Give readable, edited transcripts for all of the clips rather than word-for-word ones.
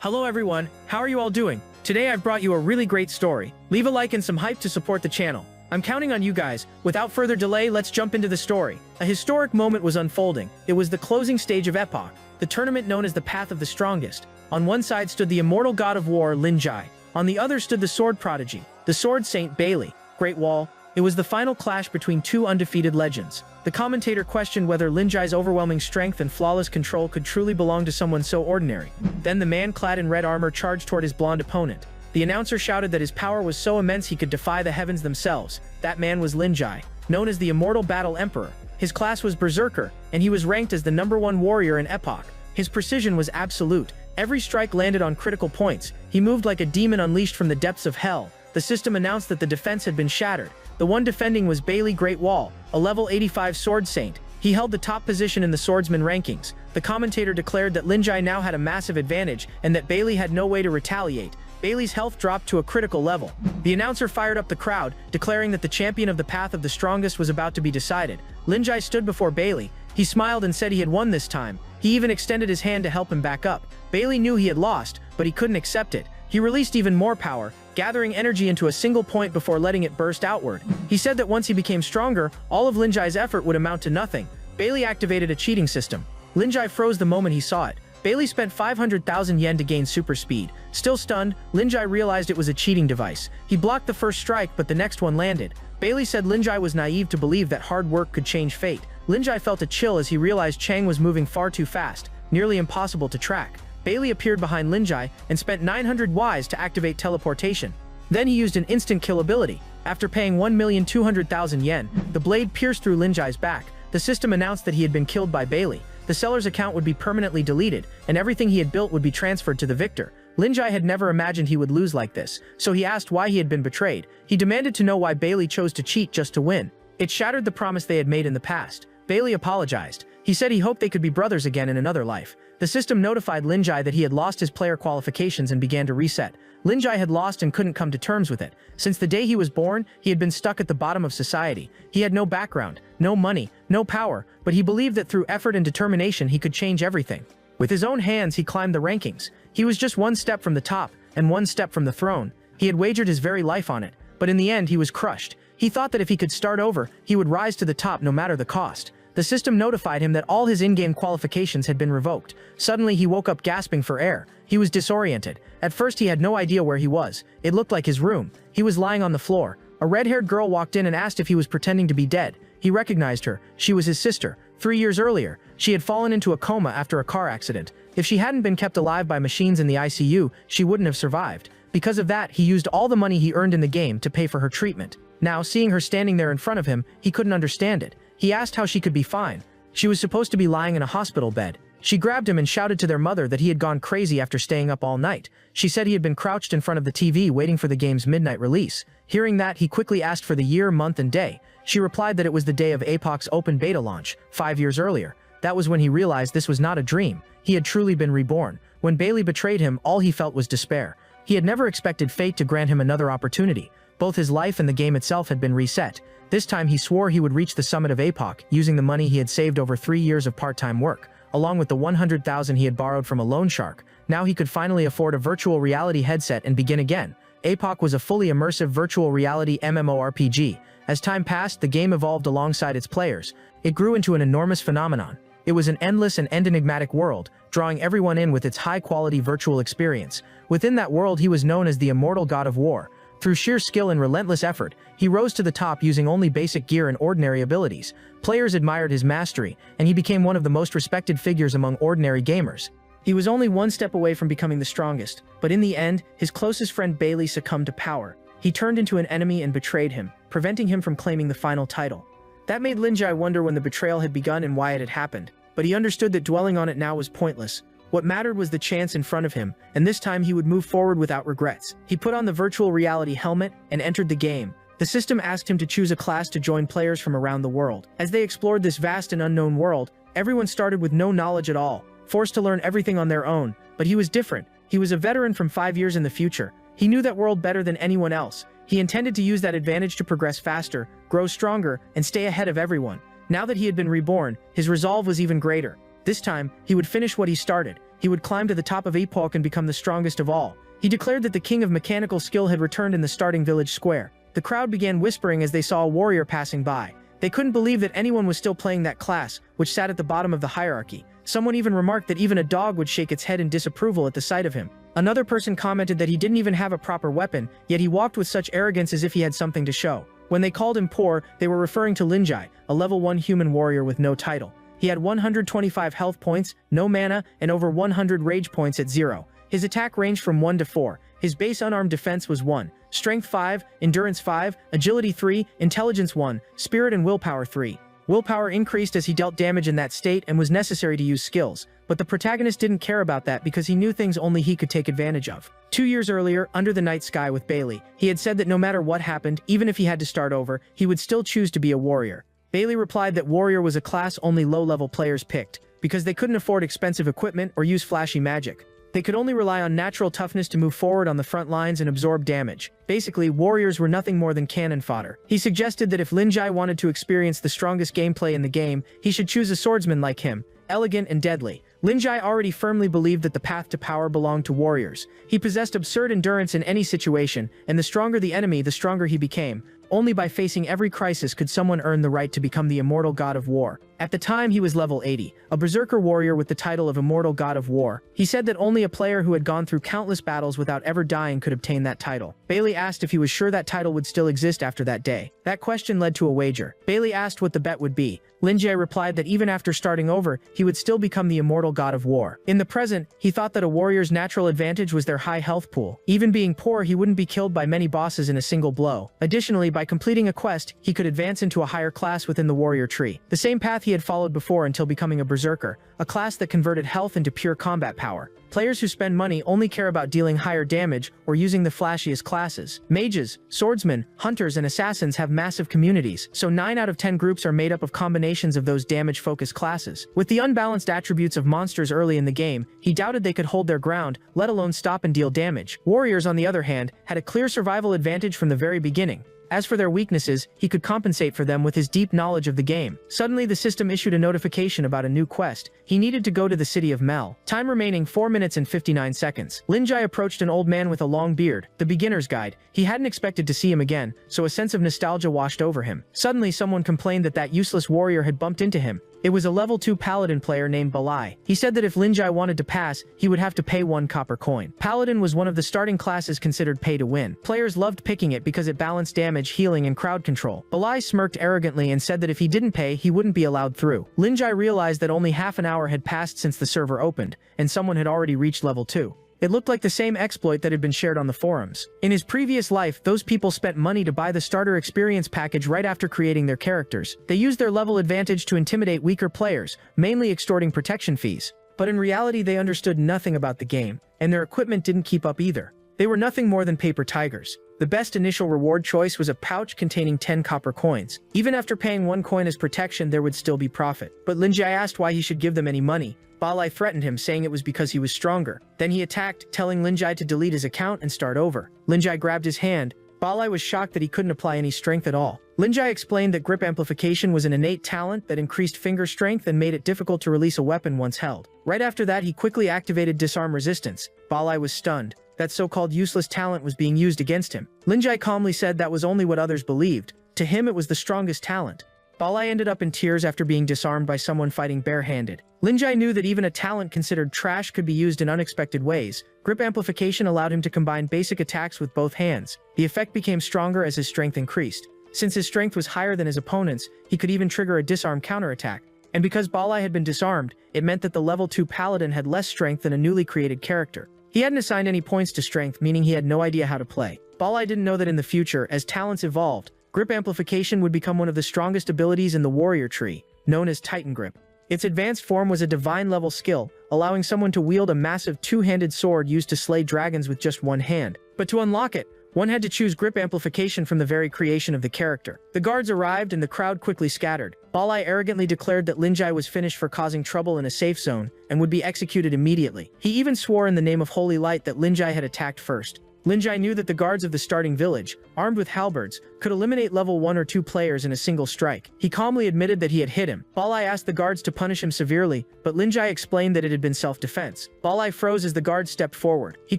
Hello everyone, how are you all doing? Today I've brought you a really great story. Leave a like and some hype to support the channel. I'm counting on you guys. Without further delay, let's jump into the story. A historic moment was unfolding. It was the closing stage of Epoch, the tournament known as the Path of the Strongest. On one side stood the immortal god of war, Lin Jai. On the other stood the sword prodigy, the sword saint Bailey. Great Wall. It was the final clash between two undefeated legends. The commentator questioned whether Lin Jai's overwhelming strength and flawless control could truly belong to someone so ordinary. Then the man clad in red armor charged toward his blonde opponent. The announcer shouted that his power was so immense he could defy the heavens themselves. That man was Lin Jai, known as the Immortal Battle Emperor. His class was Berserker, and he was ranked as the #1 warrior in Epoch. His precision was absolute. Every strike landed on critical points. He moved like a demon unleashed from the depths of hell. The system announced that the defense had been shattered. The one defending was Bailey Great Wall, a level 85 sword saint. He held the top position in the swordsman rankings. The commentator declared that Lin Jai now had a massive advantage and that Bailey had no way to retaliate. Bailey's health dropped to a critical level. The announcer fired up the crowd, declaring that the champion of the Path of the Strongest was about to be decided. Lin Jai stood before Bailey. He smiled and said he had won this time. He even extended his hand to help him back up. Bailey knew he had lost, but he couldn't accept it. He released even more power, gathering energy into a single point before letting it burst outward. He said that once he became stronger, all of Lin Jai's effort would amount to nothing. Bailey activated a cheating system. Lin Jai froze the moment he saw it. Bailey spent 500,000 yen to gain super speed. Still stunned, Lin Jai realized it was a cheating device. He blocked the first strike, but the next one landed. Bailey said Lin Jai was naive to believe that hard work could change fate. Lin Jai felt a chill as he realized Chang was moving far too fast, nearly impossible to track. Bailey appeared behind Lin Jai and spent 900 Ys to activate teleportation. Then he used an instant kill ability. After paying 1,200,000 yen, the blade pierced through Lin Jai's back. The system announced that he had been killed by Bailey. The seller's account would be permanently deleted, and everything he had built would be transferred to the victor. Lin Jai had never imagined he would lose like this, so he asked why he had been betrayed. He demanded to know why Bailey chose to cheat just to win. It shattered the promise they had made in the past. Bailey apologized. He said he hoped they could be brothers again in another life. The system notified Lin Jai that he had lost his player qualifications and began to reset. Lin Jai had lost and couldn't come to terms with it. Since the day he was born, he had been stuck at the bottom of society. He had no background, no money, no power, but he believed that through effort and determination he could change everything. With his own hands he climbed the rankings. He was just one step from the top, and one step from the throne. He had wagered his very life on it, but in the end he was crushed. He thought that if he could start over, he would rise to the top no matter the cost. The system notified him that all his in-game qualifications had been revoked. Suddenly he woke up gasping for air. He was disoriented. At first he had no idea where he was. It looked like his room. He was lying on the floor. A red-haired girl walked in and asked if he was pretending to be dead. He recognized her. She was his sister. 3 years earlier, she had fallen into a coma after a car accident. If she hadn't been kept alive by machines in the ICU, she wouldn't have survived. Because of that, he used all the money he earned in the game to pay for her treatment. Now, seeing her standing there in front of him, he couldn't understand it. He asked how she could be fine. She was supposed to be lying in a hospital bed. She grabbed him and shouted to their mother that he had gone crazy after staying up all night. She said he had been crouched in front of the TV waiting for the game's midnight release. Hearing that, he quickly asked for the year, month, and day. She replied that it was the day of Epoch's open beta launch, 5 years earlier. That was when he realized this was not a dream. He had truly been reborn. When Bailey betrayed him, all he felt was despair. He had never expected fate to grant him another opportunity. Both his life and the game itself had been reset. This time he swore he would reach the summit of Epoch using the money he had saved over 3 years of part-time work, along with the 100,000 he had borrowed from a loan shark. Now he could finally afford a virtual reality headset and begin again. Epoch was a fully immersive virtual reality MMORPG. As time passed, the game evolved alongside its players. It grew into an enormous phenomenon. It was an endless and enigmatic world, drawing everyone in with its high-quality virtual experience. Within that world he was known as the Immortal God of War. Through sheer skill and relentless effort, he rose to the top using only basic gear and ordinary abilities. Players admired his mastery, and he became one of the most respected figures among ordinary gamers. He was only one step away from becoming the strongest, but in the end, his closest friend Bailey succumbed to power. He turned into an enemy and betrayed him, preventing him from claiming the final title. That made Lin Jai wonder when the betrayal had begun and why it had happened, but he understood that dwelling on it now was pointless. What mattered was the chance in front of him, and this time he would move forward without regrets. He put on the virtual reality helmet and entered the game. The system asked him to choose a class to join players from around the world. As they explored this vast and unknown world, everyone started with no knowledge at all, forced to learn everything on their own. But he was different. He was a veteran from 5 years in the future. He knew that world better than anyone else. He intended to use that advantage to progress faster, grow stronger, and stay ahead of everyone. Now that he had been reborn, his resolve was even greater. This time, he would finish what he started. he would climb to the top of Epoch and become the strongest of all. He declared that the king of mechanical skill had returned in the starting village square. The crowd began whispering as they saw a warrior passing by. They couldn't believe that anyone was still playing that class, which sat at the bottom of the hierarchy. Someone even remarked that even a dog would shake its head in disapproval at the sight of him. Another person commented that he didn't even have a proper weapon, yet he walked with such arrogance as if he had something to show. When they called him poor, they were referring to Linjai, a level 1 human warrior with no title. He had 125 health points, no mana, and over 100 rage points at 0. His attack ranged from 1 to 4. His base unarmed defense was 1, strength 5, endurance 5, agility 3, intelligence 1, spirit and willpower 3. Willpower increased as he dealt damage in that state and was necessary to use skills, but the protagonist didn't care about that because he knew things only he could take advantage of. 2 years earlier, under the night sky with Bailey, he had said that no matter what happened, even if he had to start over, he would still choose to be a warrior. Bailey replied that warrior was a class only low-level players picked, because they couldn't afford expensive equipment or use flashy magic. They could only rely on natural toughness to move forward on the front lines and absorb damage. Basically, warriors were nothing more than cannon fodder. He suggested that if Linjai wanted to experience the strongest gameplay in the game, he should choose a swordsman like him, elegant and deadly. Linjai already firmly believed that the path to power belonged to warriors. He possessed absurd endurance in any situation, and the stronger the enemy, the stronger he became. Only by facing every crisis could someone earn the right to become the immortal god of war. At the time, he was level 80, a berserker warrior with the title of immortal god of war. He said that only a player who had gone through countless battles without ever dying could obtain that title. Bailey asked if he was sure that title would still exist after that day. That question led to a wager. Bailey asked what the bet would be. Linjai replied that even after starting over, he would still become the immortal god of war. In the present, he thought that a warrior's natural advantage was their high health pool. Even being poor, he wouldn't be killed by many bosses in a single blow. Additionally, by completing a quest, he could advance into a higher class within the warrior tree. The same path he had followed before until becoming a berserker, a class that converted health into pure combat power. Players who spend money only care about dealing higher damage or using the flashiest classes. Mages, swordsmen, hunters, and assassins have massive communities, so 9 out of 10 groups are made up of combinations of those damage-focused classes. With the unbalanced attributes of monsters early in the game, he doubted they could hold their ground, let alone stop and deal damage. Warriors, on the other hand, had a clear survival advantage from the very beginning. As for their weaknesses, he could compensate for them with his deep knowledge of the game. Suddenly, the system issued a notification about a new quest. He needed to go to the city of Mel. Time remaining 4 minutes and 59 seconds. Linjai approached an old man with a long beard, the beginner's guide. He hadn't expected to see him again, so a sense of nostalgia washed over him. Suddenly, someone complained that that useless warrior had bumped into him. It was a level 2 paladin player named Balai. He said that if Linjai wanted to pass, he would have to pay 1 copper coin. Paladin was one of the starting classes considered pay to win. Players loved picking it because it balanced damage, healing, and crowd control. Balai smirked arrogantly and said that if he didn't pay, he wouldn't be allowed through. Linjai realized that only half an hour had passed since the server opened, and someone had already reached level 2. It looked like the same exploit that had been shared on the forums. In his previous life, those people spent money to buy the starter experience package right after creating their characters. They used their level advantage to intimidate weaker players, mainly extorting protection fees. But in reality, they understood nothing about the game, and their equipment didn't keep up either. They were nothing more than paper tigers. The best initial reward choice was a pouch containing 10 copper coins. Even after paying 1 coin as protection, there would still be profit. But Linjai asked why he should give them any money. Balai threatened him, saying it was because he was stronger. Then he attacked, telling Linjai to delete his account and start over. Linjai grabbed his hand. Balai was shocked that he couldn't apply any strength at all. Linjai explained that grip amplification was an innate talent that increased finger strength and made it difficult to release a weapon once held. Right after that, he quickly activated disarm resistance. Balai was stunned. That so-called useless talent was being used against him. Linjai calmly said that was only what others believed. To him, it was the strongest talent. Balai ended up in tears after being disarmed by someone fighting barehanded. Linjai knew that even a talent considered trash could be used in unexpected ways. Grip amplification allowed him to combine basic attacks with both hands. The effect became stronger as his strength increased. Since his strength was higher than his opponent's, he could even trigger a disarm counterattack. And because Balai had been disarmed, it meant that the level 2 paladin had less strength than a newly created character. He hadn't assigned any points to strength, meaning he had no idea how to play. Balai didn't know that in the future, as talents evolved, grip amplification would become one of the strongest abilities in the warrior tree, known as Titan Grip. Its advanced form was a divine-level skill, allowing someone to wield a massive two-handed sword used to slay dragons with just one hand. But to unlock it, one had to choose grip amplification from the very creation of the character. The guards arrived and the crowd quickly scattered. Balai arrogantly declared that Linjai was finished for causing trouble in a safe zone and would be executed immediately. He even swore in the name of Holy Light that Linjai had attacked first. Linjai knew that the guards of the starting village, armed with halberds, could eliminate level 1 or 2 players in a single strike. He calmly admitted that he had hit him. Balai asked the guards to punish him severely, but Linjai explained that it had been self-defense. Balai froze as the guards stepped forward. He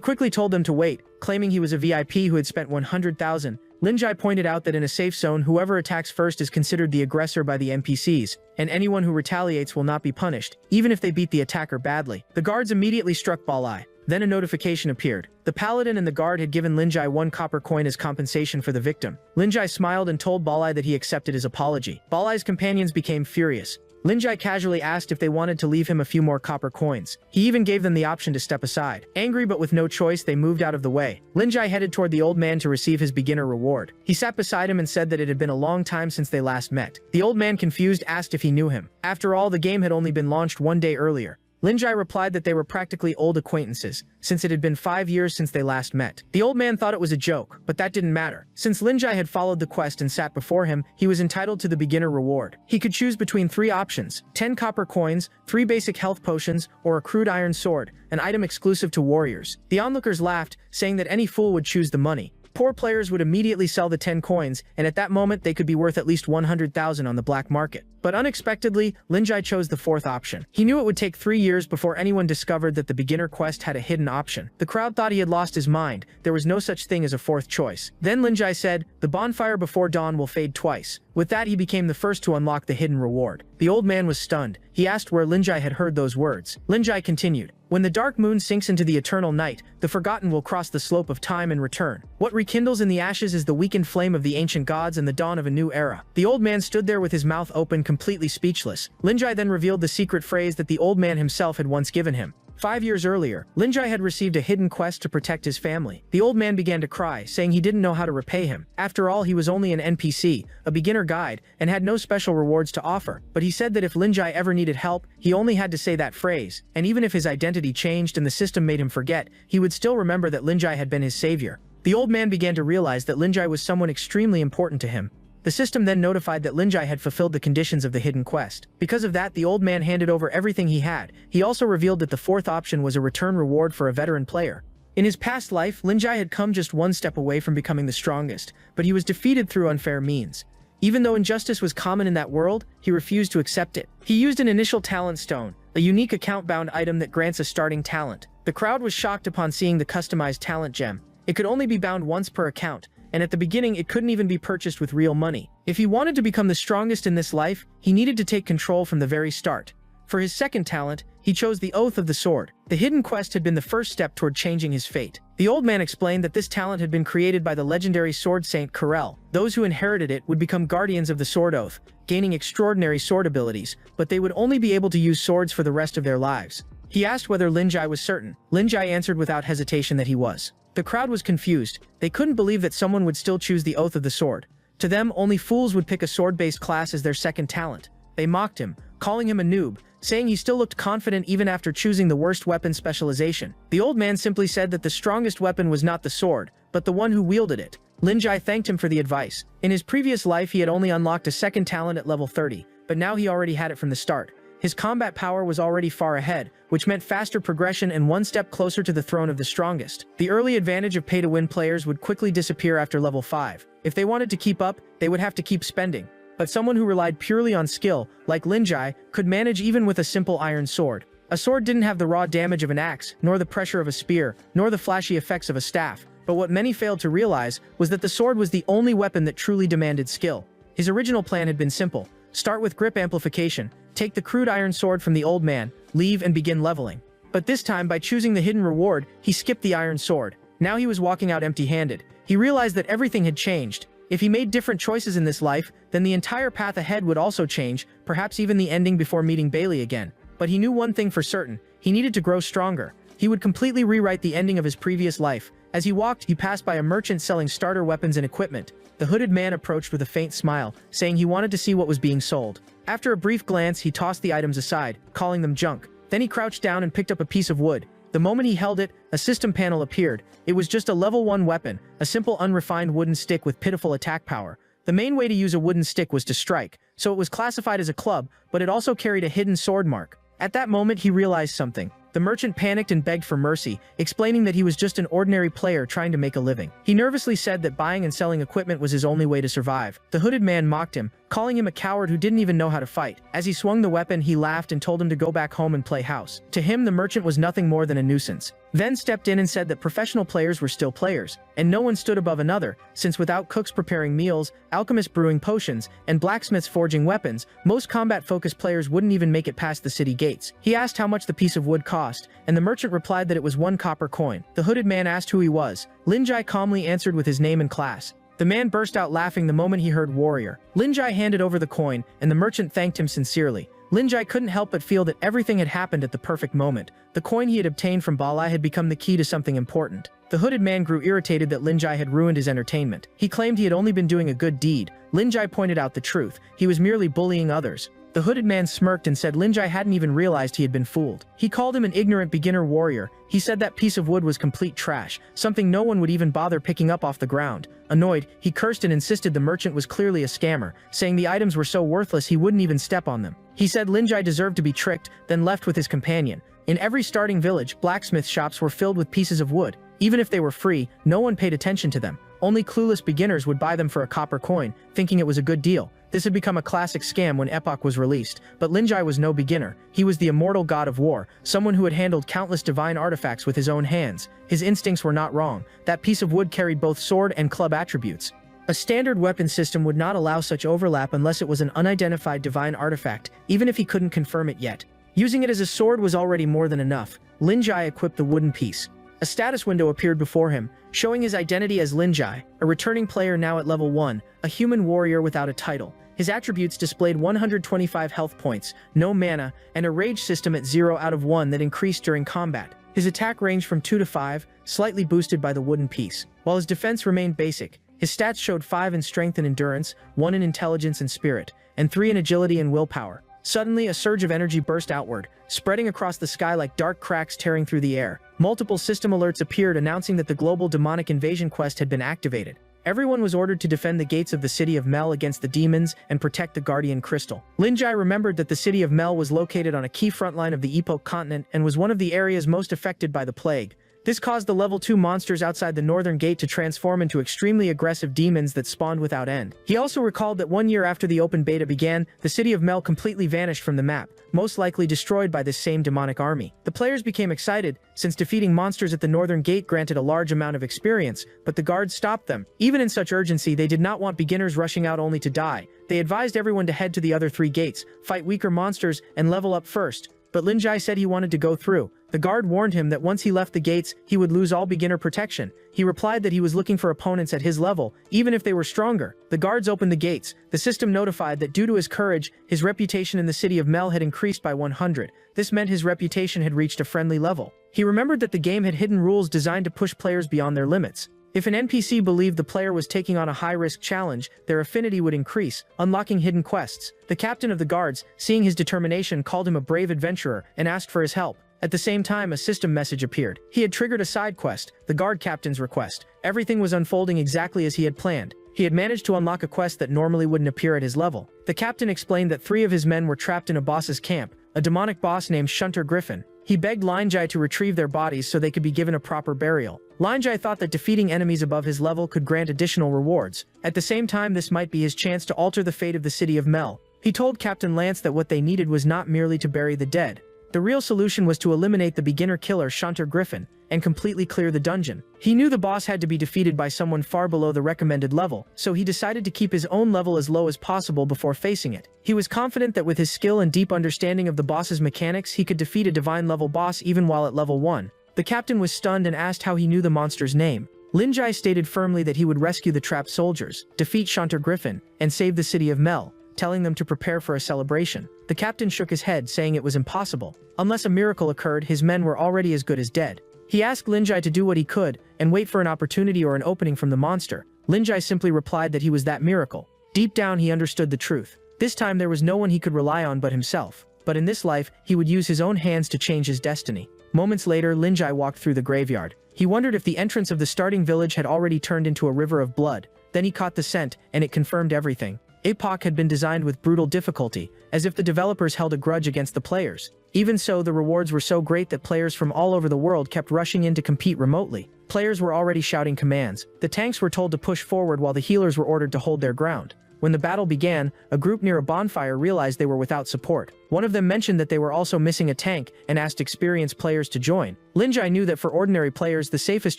quickly told them to wait, claiming he was a VIP who had spent 100,000. Linjai pointed out that in a safe zone, whoever attacks first is considered the aggressor by the NPCs, and anyone who retaliates will not be punished, even if they beat the attacker badly. The guards immediately struck Balai. Then a notification appeared. The paladin and the guard had given Linjai 1 copper coin as compensation for the victim. Linjai smiled and told Balai that he accepted his apology. Balai's companions became furious. Linjai casually asked if they wanted to leave him a few more copper coins. He even gave them the option to step aside. Angry but with no choice, they moved out of the way. Linjai headed toward the old man to receive his beginner reward. He sat beside him and said that it had been a long time since they last met. The old man, confused, asked if he knew him. After all, the game had only been launched 1 day earlier. Linjai replied that they were practically old acquaintances, since it had been 5 years since they last met. The old man thought it was a joke, but that didn't matter. Since Linjai had followed the quest and sat before him, he was entitled to the beginner reward. He could choose between 3 options: 10 copper coins, 3 basic health potions, or a crude iron sword, an item exclusive to warriors. The onlookers laughed, saying that any fool would choose the money. Poor players would immediately sell the 10 coins, and at that moment they could be worth at least 100,000 on the black market. But unexpectedly, Linjai chose the 4th option. He knew it would take 3 years before anyone discovered that the beginner quest had a hidden option. The crowd thought he had lost his mind. There was no such thing as a 4th choice. Then Linjai said, "The bonfire before dawn will fade twice." With that, he became the first to unlock the hidden reward. The old man was stunned. He asked where Linjai had heard those words. Linjai continued, "When the dark moon sinks into the eternal night, the forgotten will cross the slope of time and return. What rekindles in the ashes is the weakened flame of the ancient gods and the dawn of a new era." The old man stood there with his mouth open, completely speechless. Linjai then revealed the secret phrase that the old man himself had once given him. 5 years earlier, Linjai had received a hidden quest to protect his family. The old man began to cry, saying he didn't know how to repay him. After all, he was only an NPC, a beginner guide, and had no special rewards to offer. But he said that if Linjai ever needed help, he only had to say that phrase, and even if his identity changed and the system made him forget, he would still remember that Linjai had been his savior. The old man began to realize that Linjai was someone extremely important to him. The system then notified that Linjai had fulfilled the conditions of the hidden quest. Because of that, the old man handed over everything he had. He also revealed that the 4th option was a return reward for a veteran player. In his past life, Linjai had come just 1 step away from becoming the strongest, but he was defeated through unfair means. Even though injustice was common in that world, he refused to accept it. He used an initial talent stone, a unique account-bound item that grants a starting talent. The crowd was shocked upon seeing the customized talent gem. It could only be bound once per account, and at the beginning it couldn't even be purchased with real money. If he wanted to become the strongest in this life, he needed to take control from the very start. For his second talent, he chose the Oath of the Sword. The hidden quest had been the first step toward changing his fate. The old man explained that this talent had been created by the legendary sword saint Karel. Those who inherited it would become guardians of the sword oath, gaining extraordinary sword abilities, but they would only be able to use swords for the rest of their lives. He asked whether Linjai was certain. Linjai answered without hesitation that he was. The crowd was confused. They couldn't believe that someone would still choose the Oath of the Sword. To them, only fools would pick a sword-based class as their second talent. They mocked him, calling him a noob, saying he still looked confident even after choosing the worst weapon specialization. The old man simply said that the strongest weapon was not the sword, but the one who wielded it. Linjai thanked him for the advice. In his previous life, he had only unlocked a second talent at level 30, but now he already had it from the start. His combat power was already far ahead, which meant faster progression and 1 step closer to the throne of the strongest. The early advantage of pay-to-win players would quickly disappear after level 5. If they wanted to keep up, they would have to keep spending. But someone who relied purely on skill, like Linjai, could manage even with a simple iron sword. A sword didn't have the raw damage of an axe, nor the pressure of a spear, nor the flashy effects of a staff. But what many failed to realize was that the sword was the only weapon that truly demanded skill. His original plan had been simple. Start with grip amplification, take the crude iron sword from the old man, leave and begin leveling. But this time, by choosing the hidden reward, he skipped the iron sword. Now he was walking out empty-handed. He realized that everything had changed. If he made different choices in this life, then the entire path ahead would also change, perhaps even the ending before meeting Bailey again. But he knew one thing for certain. He needed to grow stronger. He would completely rewrite the ending of his previous life. As he walked, he passed by a merchant selling starter weapons and equipment. The hooded man approached with a faint smile, saying he wanted to see what was being sold. After a brief glance, he tossed the items aside, calling them junk. Then he crouched down and picked up a piece of wood. The moment he held it, a system panel appeared. It was just a level 1 weapon, a simple unrefined wooden stick with pitiful attack power. The main way to use a wooden stick was to strike, so it was classified as a club, but it also carried a hidden sword mark. At that moment, he realized something. The merchant panicked and begged for mercy, explaining that he was just an ordinary player trying to make a living. He nervously said that buying and selling equipment was his only way to survive. The hooded man mocked him, calling him a coward who didn't even know how to fight. As he swung the weapon, he laughed and told him to go back home and play house. To him, the merchant was nothing more than a nuisance. Then stepped in and said that professional players were still players, and no one stood above another, since without cooks preparing meals, alchemists brewing potions, and blacksmiths forging weapons, most combat-focused players wouldn't even make it past the city gates. He asked how much the piece of wood cost, and the merchant replied that it was 1 copper coin. The hooded man asked who he was. Linjai calmly answered with his name and class. The man burst out laughing the moment he heard warrior. Linjai handed over the coin, and the merchant thanked him sincerely. Linjai couldn't help but feel that everything had happened at the perfect moment. The coin he had obtained from Balai had become the key to something important. The hooded man grew irritated that Linjai had ruined his entertainment. He claimed he had only been doing a good deed. Linjai pointed out the truth. He was merely bullying others. The hooded man smirked and said Linjai hadn't even realized he had been fooled. He called him an ignorant beginner warrior. He said that piece of wood was complete trash, something no one would even bother picking up off the ground. Annoyed, he cursed and insisted the merchant was clearly a scammer, saying the items were so worthless he wouldn't even step on them. He said Linjai deserved to be tricked, then left with his companion. In every starting village, blacksmith shops were filled with pieces of wood. Even if they were free, no one paid attention to them. Only clueless beginners would buy them for a copper coin, thinking it was a good deal. This had become a classic scam when Epoch was released, but Linjai was no beginner. He was the immortal god of war, someone who had handled countless divine artifacts with his own hands. His instincts were not wrong. That piece of wood carried both sword and club attributes. A standard weapon system would not allow such overlap unless it was an unidentified divine artifact, even if he couldn't confirm it yet. Using it as a sword was already more than enough. Linjai equipped the wooden piece. A status window appeared before him, showing his identity as Linjai, a returning player now at level 1, a human warrior without a title. His attributes displayed 125 health points, no mana, and a rage system at 0 out of 1 that increased during combat. His attack ranged from 2 to 5, slightly boosted by the wooden piece. While his defense remained basic, his stats showed 5 in strength and endurance, 1 in intelligence and spirit, and 3 in agility and willpower. Suddenly, a surge of energy burst outward, spreading across the sky like dark cracks tearing through the air. Multiple system alerts appeared announcing that the global demonic invasion quest had been activated. Everyone was ordered to defend the gates of the city of Mel against the demons and protect the Guardian Crystal. Linjai remembered that the city of Mel was located on a key front line of the Epoch continent and was one of the areas most affected by the plague. This caused the level 2 monsters outside the northern gate to transform into extremely aggressive demons that spawned without end. He also recalled that 1 year after the open beta began, the city of Mel completely vanished from the map, most likely destroyed by this same demonic army. The players became excited, since defeating monsters at the northern gate granted a large amount of experience, but the guards stopped them. Even in such urgency, they did not want beginners rushing out only to die. They advised everyone to head to the other 3 gates, fight weaker monsters, and level up first. But Linjai said he wanted to go through. The guard warned him that once he left the gates, he would lose all beginner protection. He replied that he was looking for opponents at his level, even if they were stronger. The guards opened the gates. The system notified that due to his courage, his reputation in the city of Mel had increased by 100. This meant his reputation had reached a friendly level. He remembered that the game had hidden rules designed to push players beyond their limits. If an NPC believed the player was taking on a high-risk challenge, their affinity would increase, unlocking hidden quests. The captain of the guards, seeing his determination, called him a brave adventurer and asked for his help. At the same time, a system message appeared. He had triggered a side quest, the guard captain's request. Everything was unfolding exactly as he had planned. He had managed to unlock a quest that normally wouldn't appear at his level. The captain explained that 3 of his men were trapped in a boss's camp, a demonic boss named Shunter Griffin. He begged Linjai to retrieve their bodies so they could be given a proper burial. Linjai thought that defeating enemies above his level could grant additional rewards. At the same time, this might be his chance to alter the fate of the city of Mel. He told Captain Lance that what they needed was not merely to bury the dead. The real solution was to eliminate the beginner killer Shunter Griffin and completely clear the dungeon. He knew the boss had to be defeated by someone far below the recommended level, so he decided to keep his own level as low as possible before facing it. He was confident that with his skill and deep understanding of the boss's mechanics, he could defeat a divine level boss even while at level 1. The captain was stunned and asked how he knew the monster's name. Linjai stated firmly that he would rescue the trapped soldiers, defeat Shunter Griffin, and save the city of Mel, telling them to prepare for a celebration. The captain shook his head, saying it was impossible. Unless a miracle occurred, his men were already as good as dead. He asked Linjai to do what he could, and wait for an opportunity or an opening from the monster. Linjai simply replied that he was that miracle. Deep down, he understood the truth. This time there was no one he could rely on but himself. But in this life, he would use his own hands to change his destiny. Moments later, Linjai walked through the graveyard. He wondered if the entrance of the starting village had already turned into a river of blood. Then he caught the scent, and it confirmed everything. Epoch had been designed with brutal difficulty, as if the developers held a grudge against the players. Even so, the rewards were so great that players from all over the world kept rushing in to compete remotely. Players were already shouting commands. The tanks were told to push forward while the healers were ordered to hold their ground. When the battle began, a group near a bonfire realized they were without support. One of them mentioned that they were also missing a tank and asked experienced players to join. Linjai knew that for ordinary players the safest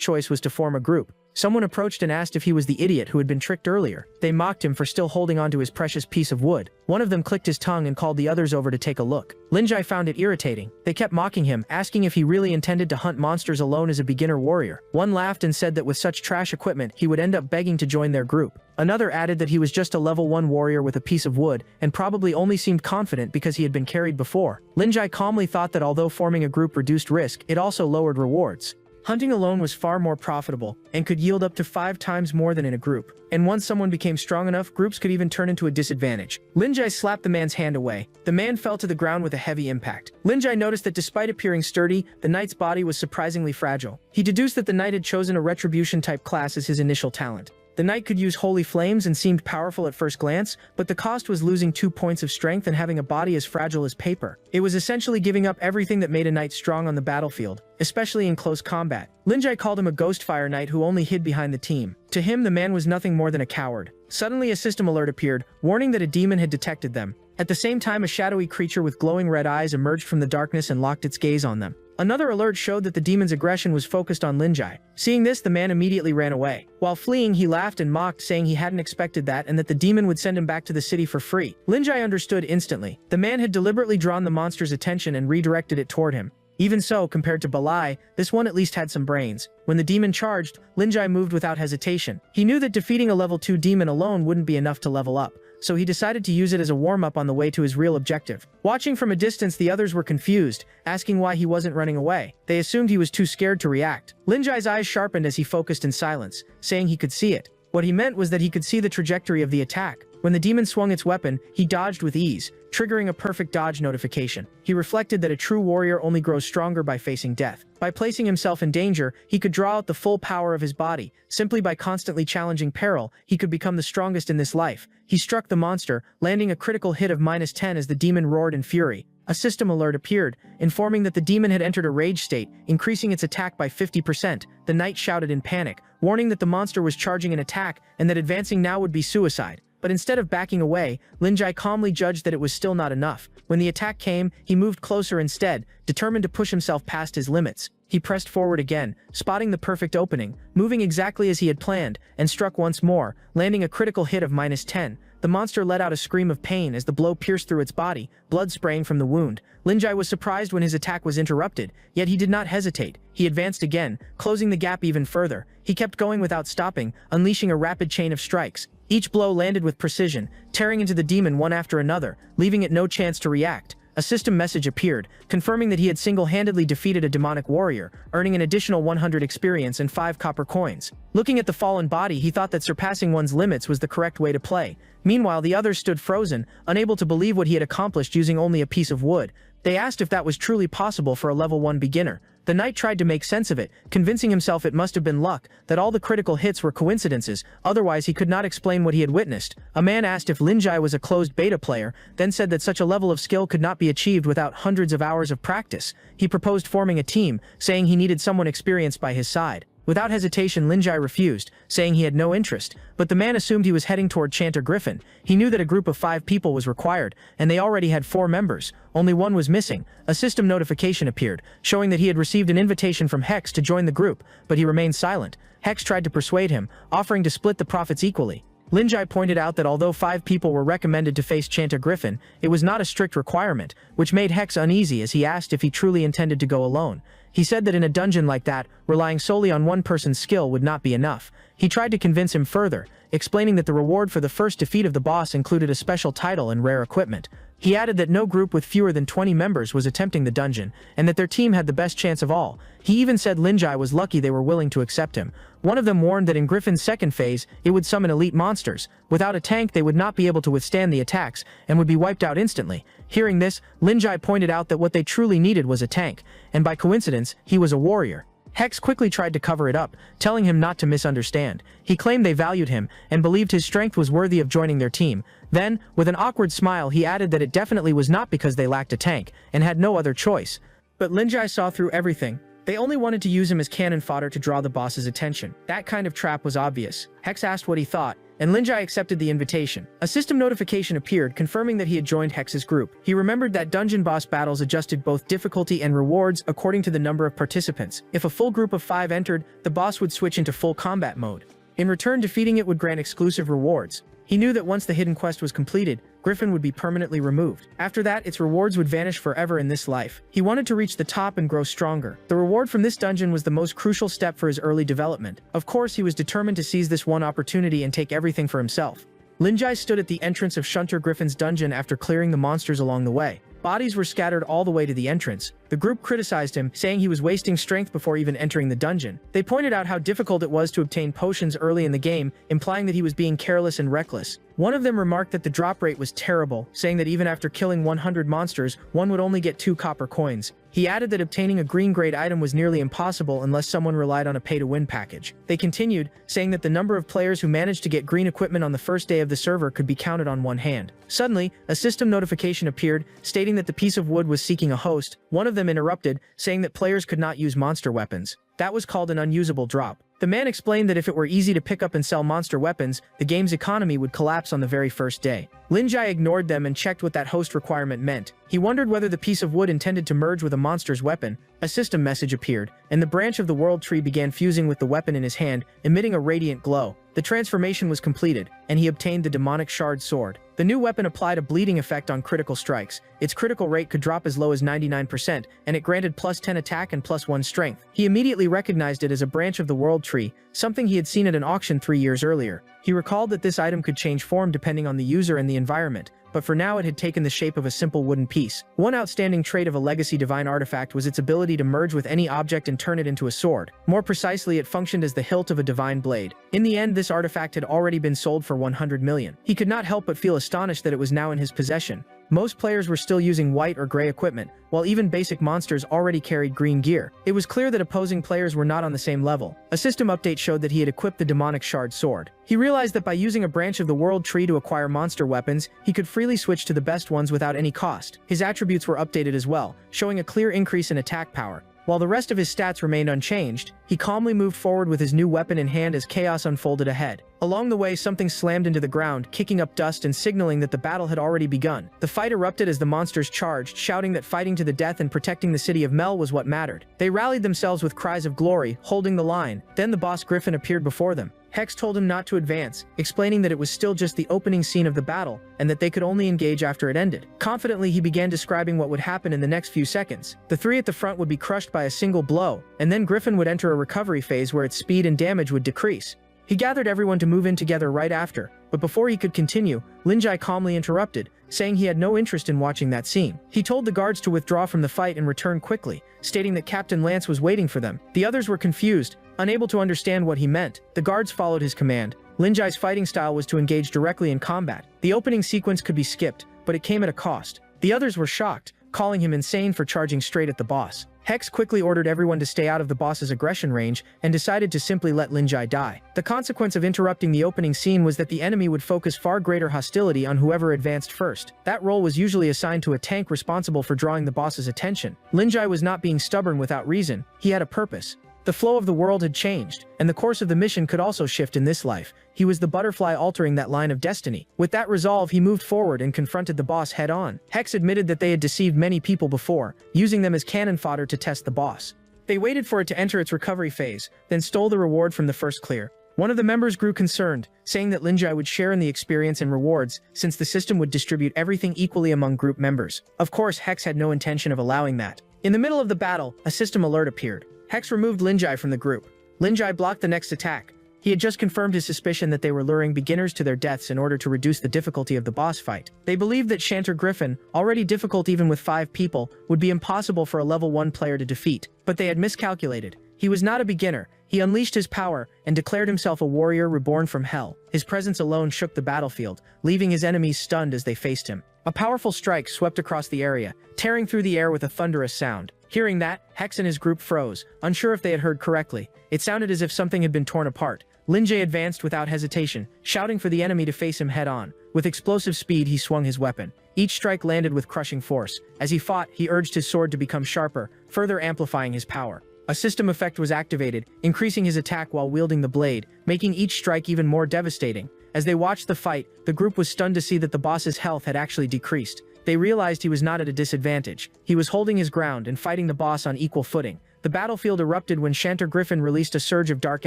choice was to form a group. Someone approached and asked if he was the idiot who had been tricked earlier. They mocked him for still holding onto his precious piece of wood. One of them clicked his tongue and called the others over to take a look. Linjai found it irritating. They kept mocking him, asking if he really intended to hunt monsters alone as a beginner warrior. One laughed and said that with such trash equipment he would end up begging to join their group. Another added that he was just a level 1 warrior with a piece of wood and probably only seemed confident because he had been carried before. Linjai calmly thought that although forming a group reduced risk, it also lowered rewards. Hunting alone was far more profitable and could yield up to 5 times more than in a group. And once someone became strong enough, groups could even turn into a disadvantage. Linjai slapped the man's hand away. The man fell to the ground with a heavy impact. Linjai noticed that despite appearing sturdy, the knight's body was surprisingly fragile. He deduced that the knight had chosen a retribution-type class as his initial talent. The knight could use holy flames and seemed powerful at first glance, but the cost was losing 2 points of strength and having a body as fragile as paper. It was essentially giving up everything that made a knight strong on the battlefield, especially in close combat. Linjai called him a ghost fire knight who only hid behind the team. To him, the man was nothing more than a coward. Suddenly a system alert appeared, warning that a demon had detected them. At the same time, a shadowy creature with glowing red eyes emerged from the darkness and locked its gaze on them. Another alert showed that the demon's aggression was focused on Linjai. Seeing this, the man immediately ran away. While fleeing, he laughed and mocked, saying he hadn't expected that and that the demon would send him back to the city for free. Linjai understood instantly. The man had deliberately drawn the monster's attention and redirected it toward him. Even so, compared to Balai, this one at least had some brains. When the demon charged, Linjai moved without hesitation. He knew that defeating a level 2 demon alone wouldn't be enough to level up, so he decided to use it as a warm-up on the way to his real objective. Watching from a distance, the others were confused, asking why he wasn't running away. They assumed he was too scared to react. Linjai's eyes sharpened as he focused in silence, saying he could see it. What he meant was that he could see the trajectory of the attack. When the demon swung its weapon, he dodged with ease, triggering a perfect dodge notification. He reflected that a true warrior only grows stronger by facing death. By placing himself in danger, he could draw out the full power of his body. Simply by constantly challenging peril, he could become the strongest in this life. He struck the monster, landing a critical hit of -10 as the demon roared in fury. A system alert appeared, informing that the demon had entered a rage state, increasing its attack by 50%. The knight shouted in panic, warning that the monster was charging an attack and that advancing now would be suicide. But instead of backing away, Linjai calmly judged that it was still not enough. When the attack came, he moved closer instead, determined to push himself past his limits. He pressed forward again, spotting the perfect opening, moving exactly as he had planned, and struck once more, landing a critical hit of -10. The monster let out a scream of pain as the blow pierced through its body, blood spraying from the wound. Linjai was surprised when his attack was interrupted, yet he did not hesitate. He advanced again, closing the gap even further. He kept going without stopping, unleashing a rapid chain of strikes. Each blow landed with precision, tearing into the demon one after another, leaving it no chance to react. A system message appeared, confirming that he had single-handedly defeated a demonic warrior, earning an additional 100 experience and 5 copper coins. Looking at the fallen body, he thought that surpassing one's limits was the correct way to play. Meanwhile, the others stood frozen, unable to believe what he had accomplished using only a piece of wood. They asked if that was truly possible for a level 1 beginner. The knight tried to make sense of it, convincing himself it must have been luck, that all the critical hits were coincidences, otherwise he could not explain what he had witnessed. A man asked if Linjai was a closed beta player, then said that such a level of skill could not be achieved without hundreds of hours of practice. He proposed forming a team, saying he needed someone experienced by his side. Without hesitation, Linjai refused, saying he had no interest, but the man assumed he was heading toward Chanter Griffin. He knew that a group of 5 people was required, and they already had 4 members. Only one was missing. A system notification appeared, showing that he had received an invitation from Hex to join the group, but he remained silent. Hex tried to persuade him, offering to split the profits equally. Linjai pointed out that although 5 people were recommended to face Chanter Griffin, it was not a strict requirement, which made Hex uneasy as he asked if he truly intended to go alone. He said that in a dungeon like that, relying solely on one person's skill would not be enough. He tried to convince him further, explaining that the reward for the first defeat of the boss included a special title and rare equipment. He added that no group with fewer than 20 members was attempting the dungeon, and that their team had the best chance of all. He even said Linjai was lucky they were willing to accept him. One of them warned that in Griffin's second phase, it would summon elite monsters. Without a tank, they would not be able to withstand the attacks, and would be wiped out instantly. Hearing this, Linjai pointed out that what they truly needed was a tank, and by coincidence, he was a warrior. Hex quickly tried to cover it up, telling him not to misunderstand. He claimed they valued him and believed his strength was worthy of joining their team. Then, with an awkward smile, he added that it definitely was not because they lacked a tank and had no other choice. But Linjai saw through everything. They only wanted to use him as cannon fodder to draw the boss's attention. That kind of trap was obvious. Hex asked what he thought, and Linjai accepted the invitation. A system notification appeared confirming that he had joined Hex's group. He remembered that dungeon boss battles adjusted both difficulty and rewards according to the number of participants. If a full group of 5 entered, the boss would switch into full combat mode. In return, defeating it would grant exclusive rewards. He knew that once the hidden quest was completed, Griffin would be permanently removed. After that, its rewards would vanish forever in this life. He wanted to reach the top and grow stronger. The reward from this dungeon was the most crucial step for his early development. Of course, he was determined to seize this one opportunity and take everything for himself. Linjai stood at the entrance of Shunter Griffin's dungeon after clearing the monsters along the way. Bodies were scattered all the way to the entrance. The group criticized him, saying he was wasting strength before even entering the dungeon. They pointed out how difficult it was to obtain potions early in the game, implying that he was being careless and reckless. One of them remarked that the drop rate was terrible, saying that even after killing 100 monsters, one would only get 2 copper coins. He added that obtaining a green grade item was nearly impossible unless someone relied on a pay-to-win package. They continued, saying that the number of players who managed to get green equipment on the first day of the server could be counted on one hand. Suddenly, a system notification appeared, stating that the piece of wood was seeking a host. One of them interrupted, saying that players could not use monster weapons. That was called an unusable drop. The man explained that if it were easy to pick up and sell monster weapons, the game's economy would collapse on the very first day. Linjai ignored them and checked what that host requirement meant. He wondered whether the piece of wood intended to merge with a monster's weapon. A system message appeared, and the branch of the world tree began fusing with the weapon in his hand, emitting a radiant glow. The transformation was completed, and he obtained the demonic shard sword. The new weapon applied a bleeding effect on critical strikes. Its critical rate could drop as low as 99%, and it granted plus 10 attack and plus 1 strength. He immediately recognized it as a branch of the world tree, something he had seen at an auction 3 years earlier. He recalled that this item could change form depending on the user and the environment, but for now it had taken the shape of a simple wooden piece. One outstanding trait of a legacy divine artifact was its ability to merge with any object and turn it into a sword. More precisely, it functioned as the hilt of a divine blade. In the end, this artifact had already been sold for 100 million. He could not help but feel astonished that it was now in his possession. Most players were still using white or gray equipment, while even basic monsters already carried green gear. It was clear that opposing players were not on the same level. A system update showed that he had equipped the demonic shard sword. He realized that by using a branch of the world tree to acquire monster weapons, he could freely switch to the best ones without any cost. His attributes were updated as well, showing a clear increase in attack power. While the rest of his stats remained unchanged, he calmly moved forward with his new weapon in hand as chaos unfolded ahead. Along the way, something slammed into the ground, kicking up dust and signaling that the battle had already begun. The fight erupted as the monsters charged, shouting that fighting to the death and protecting the city of Mel was what mattered. They rallied themselves with cries of glory, holding the line. Then the boss Griffin appeared before them. Hex told him not to advance, explaining that it was still just the opening scene of the battle, and that they could only engage after it ended. Confidently, he began describing what would happen in the next few seconds. The 3 at the front would be crushed by a single blow, and then Griffin would enter a recovery phase where its speed and damage would decrease. He gathered everyone to move in together right after, but before he could continue, Linjai calmly interrupted, saying he had no interest in watching that scene. He told the guards to withdraw from the fight and return quickly, stating that Captain Lance was waiting for them. The others were confused, unable to understand what he meant. The guards followed his command. Linjai's fighting style was to engage directly in combat. The opening sequence could be skipped, but it came at a cost. The others were shocked, calling him insane for charging straight at the boss. Hex quickly ordered everyone to stay out of the boss's aggression range and decided to simply let Linjai die. The consequence of interrupting the opening scene was that the enemy would focus far greater hostility on whoever advanced first. That role was usually assigned to a tank responsible for drawing the boss's attention. Linjai was not being stubborn without reason. He had a purpose. The flow of the world had changed, and the course of the mission could also shift in this life. He was the butterfly altering that line of destiny. With that resolve, he moved forward and confronted the boss head-on. Hex admitted that they had deceived many people before, using them as cannon fodder to test the boss. They waited for it to enter its recovery phase, then stole the reward from the first clear. One of the members grew concerned, saying that Linjai would share in the experience and rewards, since the system would distribute everything equally among group members. Of course, Hex had no intention of allowing that. In the middle of the battle, a system alert appeared. Hex removed Linjai from the group. Linjai blocked the next attack. He had just confirmed his suspicion that they were luring beginners to their deaths in order to reduce the difficulty of the boss fight. They believed that Shanter Griffin, already difficult even with 5 people, would be impossible for a level 1 player to defeat. But they had miscalculated. He was not a beginner. He unleashed his power and declared himself a warrior reborn from hell. His presence alone shook the battlefield, leaving his enemies stunned as they faced him. A powerful strike swept across the area, tearing through the air with a thunderous sound. Hearing that, Hex and his group froze, unsure if they had heard correctly. It sounded as if something had been torn apart. Linjay advanced without hesitation, shouting for the enemy to face him head-on. With explosive speed, he swung his weapon. Each strike landed with crushing force. As he fought, he urged his sword to become sharper, further amplifying his power. A system effect was activated, increasing his attack while wielding the blade, making each strike even more devastating. As they watched the fight, the group was stunned to see that the boss's health had actually decreased. They realized he was not at a disadvantage. He was holding his ground and fighting the boss on equal footing. The battlefield erupted when Shantar Griffin released a surge of dark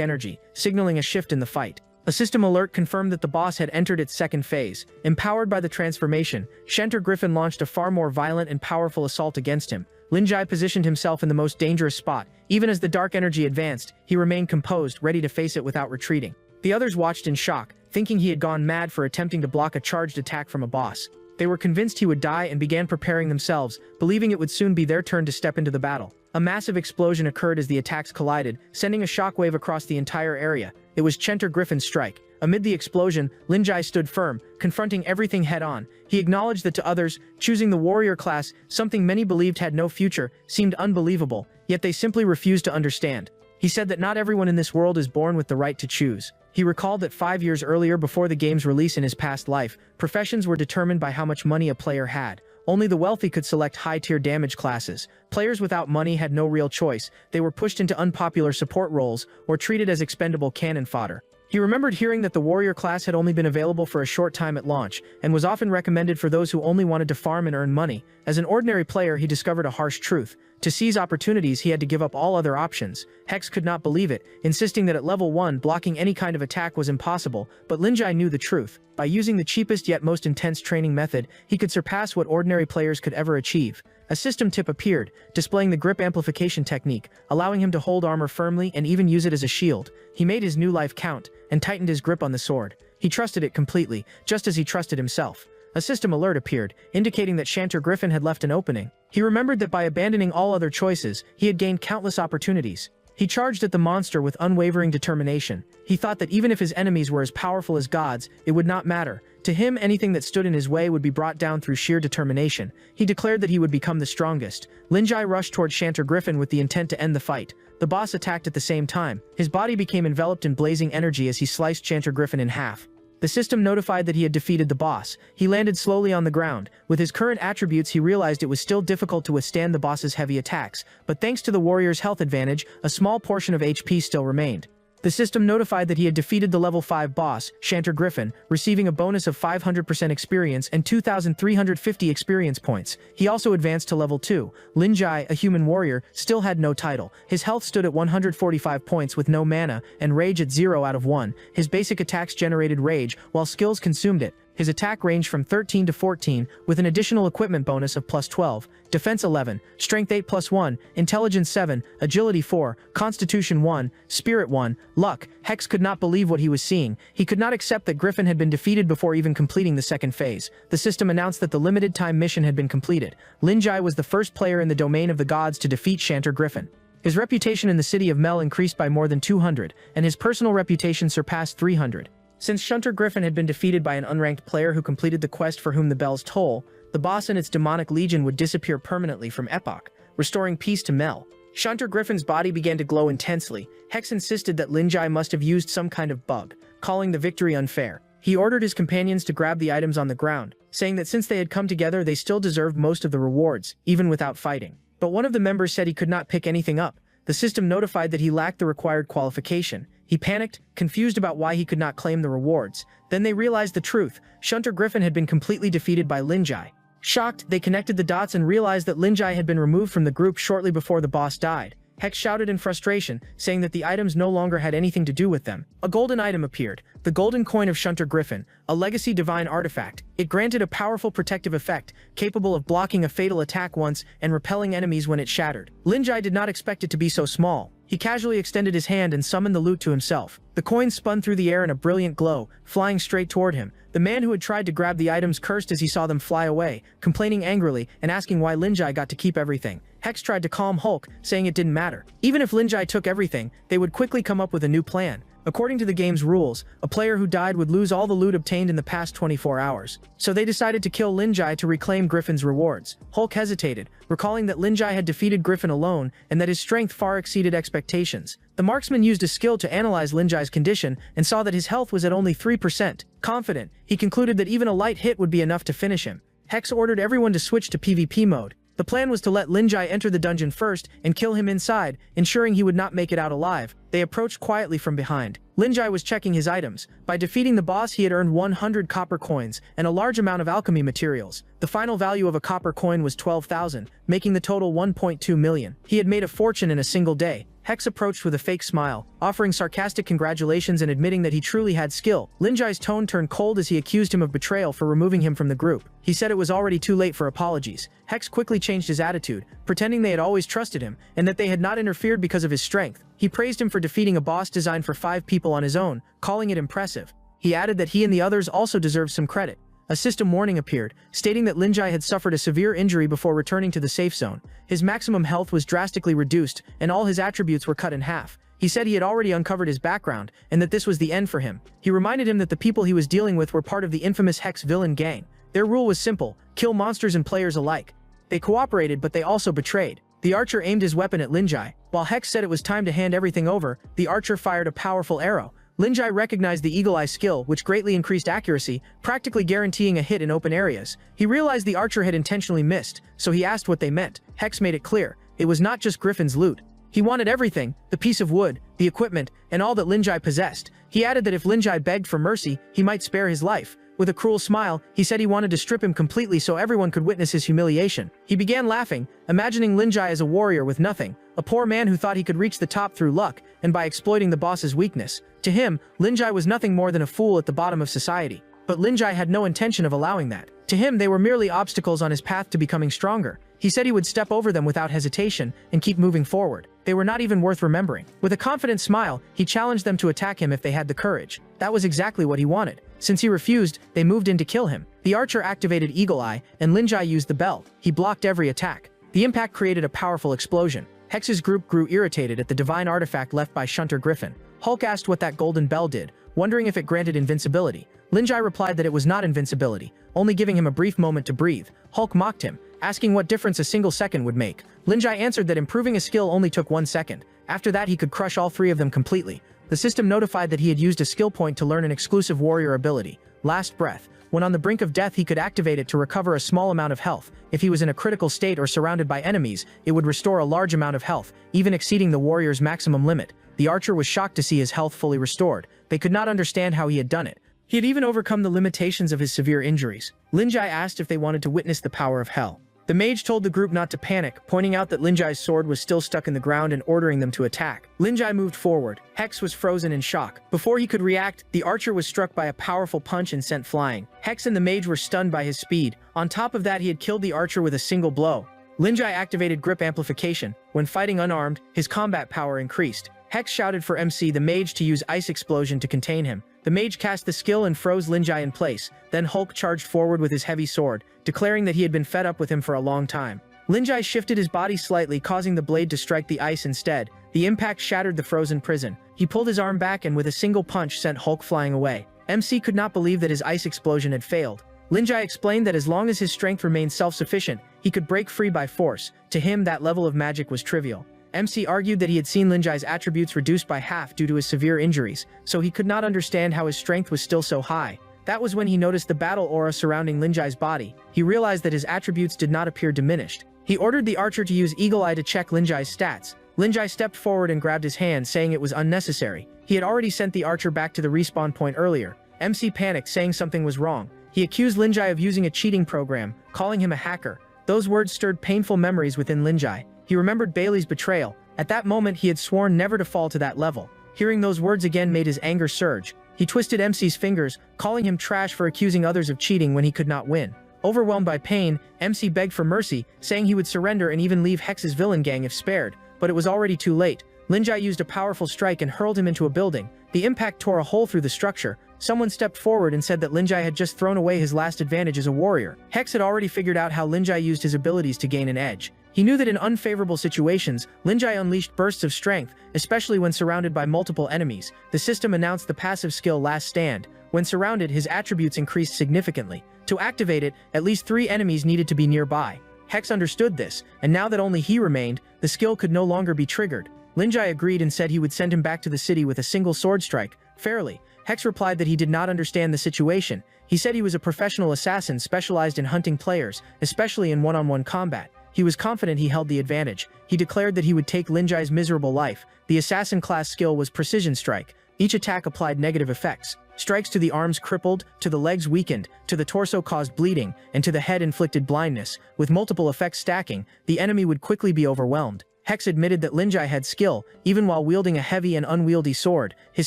energy, signaling a shift in the fight. A system alert confirmed that the boss had entered its second phase. Empowered by the transformation, Shantar Griffin launched a far more violent and powerful assault against him. Linjai positioned himself in the most dangerous spot. Even as the dark energy advanced, he remained composed, ready to face it without retreating. The others watched in shock, thinking he had gone mad for attempting to block a charged attack from a boss. They were convinced he would die and began preparing themselves, believing it would soon be their turn to step into the battle. A massive explosion occurred as the attacks collided, sending a shockwave across the entire area. It was Shantar Griffin's strike. Amid the explosion, Linjai stood firm, confronting everything head-on. He acknowledged that to others, choosing the warrior class, something many believed had no future, seemed unbelievable, yet they simply refused to understand. He said that not everyone in this world is born with the right to choose. He recalled that 5 years earlier, before the game's release in his past life, professions were determined by how much money a player had. Only the wealthy could select high-tier damage classes. Players without money had no real choice. They were pushed into unpopular support roles or treated as expendable cannon fodder. He remembered hearing that the warrior class had only been available for a short time at launch, and was often recommended for those who only wanted to farm and earn money. As an ordinary player, he discovered a harsh truth. To seize opportunities, he had to give up all other options. Hex could not believe it, insisting that at level 1, blocking any kind of attack was impossible, but Linjai knew the truth. By using the cheapest yet most intense training method, he could surpass what ordinary players could ever achieve. A system tip appeared, displaying the grip amplification technique, allowing him to hold armor firmly and even use it as a shield. He made his new life count, and tightened his grip on the sword. He trusted it completely, just as he trusted himself. A system alert appeared, indicating that Shantar Griffin had left an opening. He remembered that by abandoning all other choices, he had gained countless opportunities. He charged at the monster with unwavering determination. He thought that even if his enemies were as powerful as gods, it would not matter. To him, anything that stood in his way would be brought down through sheer determination. He declared that he would become the strongest. Linjai rushed toward Shantar Griffin with the intent to end the fight. The boss attacked at the same time. His body became enveloped in blazing energy as he sliced Shantar Griffin in half. The system notified that he had defeated the boss. He landed slowly on the ground. With his current attributes, he realized it was still difficult to withstand the boss's heavy attacks, but thanks to the warrior's health advantage, a small portion of HP still remained. The system notified that he had defeated the level 5 boss, Shantar Griffin, receiving a bonus of 500% experience and 2,350 experience points. He also advanced to level 2. Linjai, a human warrior, still had no title. His health stood at 145 points with no mana, and rage at 0 out of 1. His basic attacks generated rage, while skills consumed it. His attack ranged from 13 to 14, with an additional equipment bonus of plus 12, defense 11, strength 8 plus 1, intelligence 7, agility 4, constitution 1, spirit 1, luck. Hex could not believe what he was seeing. He could not accept that Griffin had been defeated before even completing the second phase. The system announced that the limited time mission had been completed. Linjai was the first player in the domain of the gods to defeat Shantar Griffin. His reputation in the city of Mel increased by more than 200, and his personal reputation surpassed 300. Since Shantar Griffin had been defeated by an unranked player who completed the quest for whom the bells toll, the boss and its demonic legion would disappear permanently from Epoch, restoring peace to Mel. Shantar Griffin's body began to glow intensely. Hex insisted that Linjai must have used some kind of bug, calling the victory unfair. He ordered his companions to grab the items on the ground, saying that since they had come together, they still deserved most of the rewards, even without fighting. But one of the members said he could not pick anything up. The system notified that he lacked the required qualification. He panicked, confused about why he could not claim the rewards. Then they realized the truth. Shantar Griffin had been completely defeated by Linjai. Shocked, they connected the dots and realized that Linjai had been removed from the group shortly before the boss died. Hex shouted in frustration, saying that the items no longer had anything to do with them. A golden item appeared, the golden coin of Shantar Griffin, a legacy divine artifact. It granted a powerful protective effect, capable of blocking a fatal attack once and repelling enemies when it shattered. Linjai did not expect it to be so small. He casually extended his hand and summoned the loot to himself. The coin spun through the air in a brilliant glow, flying straight toward him. The man who had tried to grab the items cursed as he saw them fly away, complaining angrily and asking why Linjai got to keep everything. Hex tried to calm Hulk, saying it didn't matter. Even if Lin Jai took everything, they would quickly come up with a new plan. According to the game's rules, a player who died would lose all the loot obtained in the past 24 hours. So they decided to kill Lin Jai to reclaim Griffin's rewards. Hulk hesitated, recalling that Lin Jai had defeated Griffin alone and that his strength far exceeded expectations. The marksman used a skill to analyze Lin Jai's condition and saw that his health was at only 3%. Confident, he concluded that even a light hit would be enough to finish him. Hex ordered everyone to switch to PvP mode. The plan was to let Lin Jai enter the dungeon first and kill him inside, ensuring he would not make it out alive. They approached quietly from behind. Lin Jai was checking his items. By defeating the boss, he had earned 100 copper coins and a large amount of alchemy materials. The final value of a copper coin was 12,000, making the total 1.2 million. He had made a fortune in a single day. Hex approached with a fake smile, offering sarcastic congratulations and admitting that he truly had skill. Lin Jai's tone turned cold as he accused him of betrayal for removing him from the group. He said it was already too late for apologies. Hex quickly changed his attitude, pretending they had always trusted him and that they had not interfered because of his strength. He praised him for defeating a boss designed for 5 people on his own, calling it impressive. He added that he and the others also deserved some credit. A system warning appeared, stating that Lin Jai had suffered a severe injury before returning to the safe zone. His maximum health was drastically reduced, and all his attributes were cut in half. He said he had already uncovered his background, and that this was the end for him. He reminded him that the people he was dealing with were part of the infamous Hex villain gang. Their rule was simple: kill monsters and players alike. They cooperated, but they also betrayed. The archer aimed his weapon at Lin Jai. While Hex said it was time to hand everything over, the archer fired a powerful arrow. Lin Jai recognized the eagle eye skill, which greatly increased accuracy, practically guaranteeing a hit in open areas. He realized the archer had intentionally missed, so he asked what they meant. Hex made it clear. It was not just Griffin's loot. He wanted everything: the piece of wood, the equipment, and all that Lin Jai possessed. He added that if Lin Jai begged for mercy, he might spare his life. With a cruel smile, he said he wanted to strip him completely so everyone could witness his humiliation. He began laughing, imagining Lin Jai as a warrior with nothing, a poor man who thought he could reach the top through luck and by exploiting the boss's weakness. To him, Lin Jai was nothing more than a fool at the bottom of society. But Lin Jai had no intention of allowing that. To him, they were merely obstacles on his path to becoming stronger. He said he would step over them without hesitation and keep moving forward. They were not even worth remembering. With a confident smile, he challenged them to attack him if they had the courage. That was exactly what he wanted. Since he refused, they moved in to kill him. The archer activated Eagle Eye, and Lin Jai used the bell. He blocked every attack. The impact created a powerful explosion. Hex's group grew irritated at the divine artifact left by Shunter Griffin. Hulk asked what that golden bell did, wondering if it granted invincibility. Lin Jai replied that it was not invincibility, only giving him a brief moment to breathe. Hulk mocked him, asking what difference a single second would make. Lin Jai answered that improving a skill only took 1 second. After that, he could crush all 3 of them completely. The system notified that he had used a skill point to learn an exclusive warrior ability, Last Breath. When on the brink of death, he could activate it to recover a small amount of health. If he was in a critical state or surrounded by enemies, it would restore a large amount of health, even exceeding the warrior's maximum limit. The archer was shocked to see his health fully restored. They could not understand how he had done it. He had even overcome the limitations of his severe injuries. Lin Jai asked if they wanted to witness the power of hell. The mage told the group not to panic, pointing out that Lin Jai's sword was still stuck in the ground and ordering them to attack. Lin Jai moved forward. Hex was frozen in shock. Before he could react, the archer was struck by a powerful punch and sent flying. Hex and the mage were stunned by his speed. On top of that, he had killed the archer with a single blow. Lin Jai activated grip amplification. When fighting unarmed, his combat power increased. Hex shouted for MC the mage to use Ice Explosion to contain him. The mage cast the skill and froze Lin Jai in place. Then Hulk charged forward with his heavy sword, declaring that he had been fed up with him for a long time. Lin Jai shifted his body slightly, causing the blade to strike the ice instead. The impact shattered the frozen prison. He pulled his arm back and with a single punch sent Hulk flying away. MC could not believe that his Ice Explosion had failed. Lin Jai explained that as long as his strength remained self-sufficient, he could break free by force. To him, that level of magic was trivial. MC argued that he had seen Lin Jai's attributes reduced by half due to his severe injuries, so he could not understand how his strength was still so high. That was when he noticed the battle aura surrounding Lin Jai's body. He realized that his attributes did not appear diminished. He ordered the archer to use Eagle Eye to check Lin Jai's stats. Lin Jai stepped forward and grabbed his hand, saying it was unnecessary. He had already sent the archer back to the respawn point earlier. MC panicked, saying something was wrong. He accused Lin Jai of using a cheating program, calling him a hacker. Those words stirred painful memories within Lin Jai. He remembered Bailey's betrayal. At that moment, he had sworn never to fall to that level. Hearing those words again made his anger surge. He twisted MC's fingers, calling him trash for accusing others of cheating when he could not win. Overwhelmed by pain, MC begged for mercy, saying he would surrender and even leave Hex's villain gang if spared. But it was already too late. Lin Jai used a powerful strike and hurled him into a building. The impact tore a hole through the structure. Someone stepped forward and said that Lin Jai had just thrown away his last advantage as a warrior. Hex had already figured out how Lin Jai used his abilities to gain an edge. He knew that in unfavorable situations, Linjai unleashed bursts of strength, especially when surrounded by multiple enemies. The system announced the passive skill Last Stand. When surrounded, his attributes increased significantly. To activate it, at least 3 enemies needed to be nearby. Hex understood this, and now that only he remained, the skill could no longer be triggered. Linjai agreed and said he would send him back to the city with a single sword strike, fairly. Hex replied that he did not understand the situation. He said he was a professional assassin specialized in hunting players, especially in one-on-one combat. He was confident he held the advantage. He declared that he would take Linjai's miserable life. The assassin class skill was Precision Strike. Each attack applied negative effects. Strikes to the arms crippled, to the legs weakened, to the torso caused bleeding, and to the head inflicted blindness. With multiple effects stacking, the enemy would quickly be overwhelmed. Hex admitted that Linjai had skill, even while wielding a heavy and unwieldy sword. His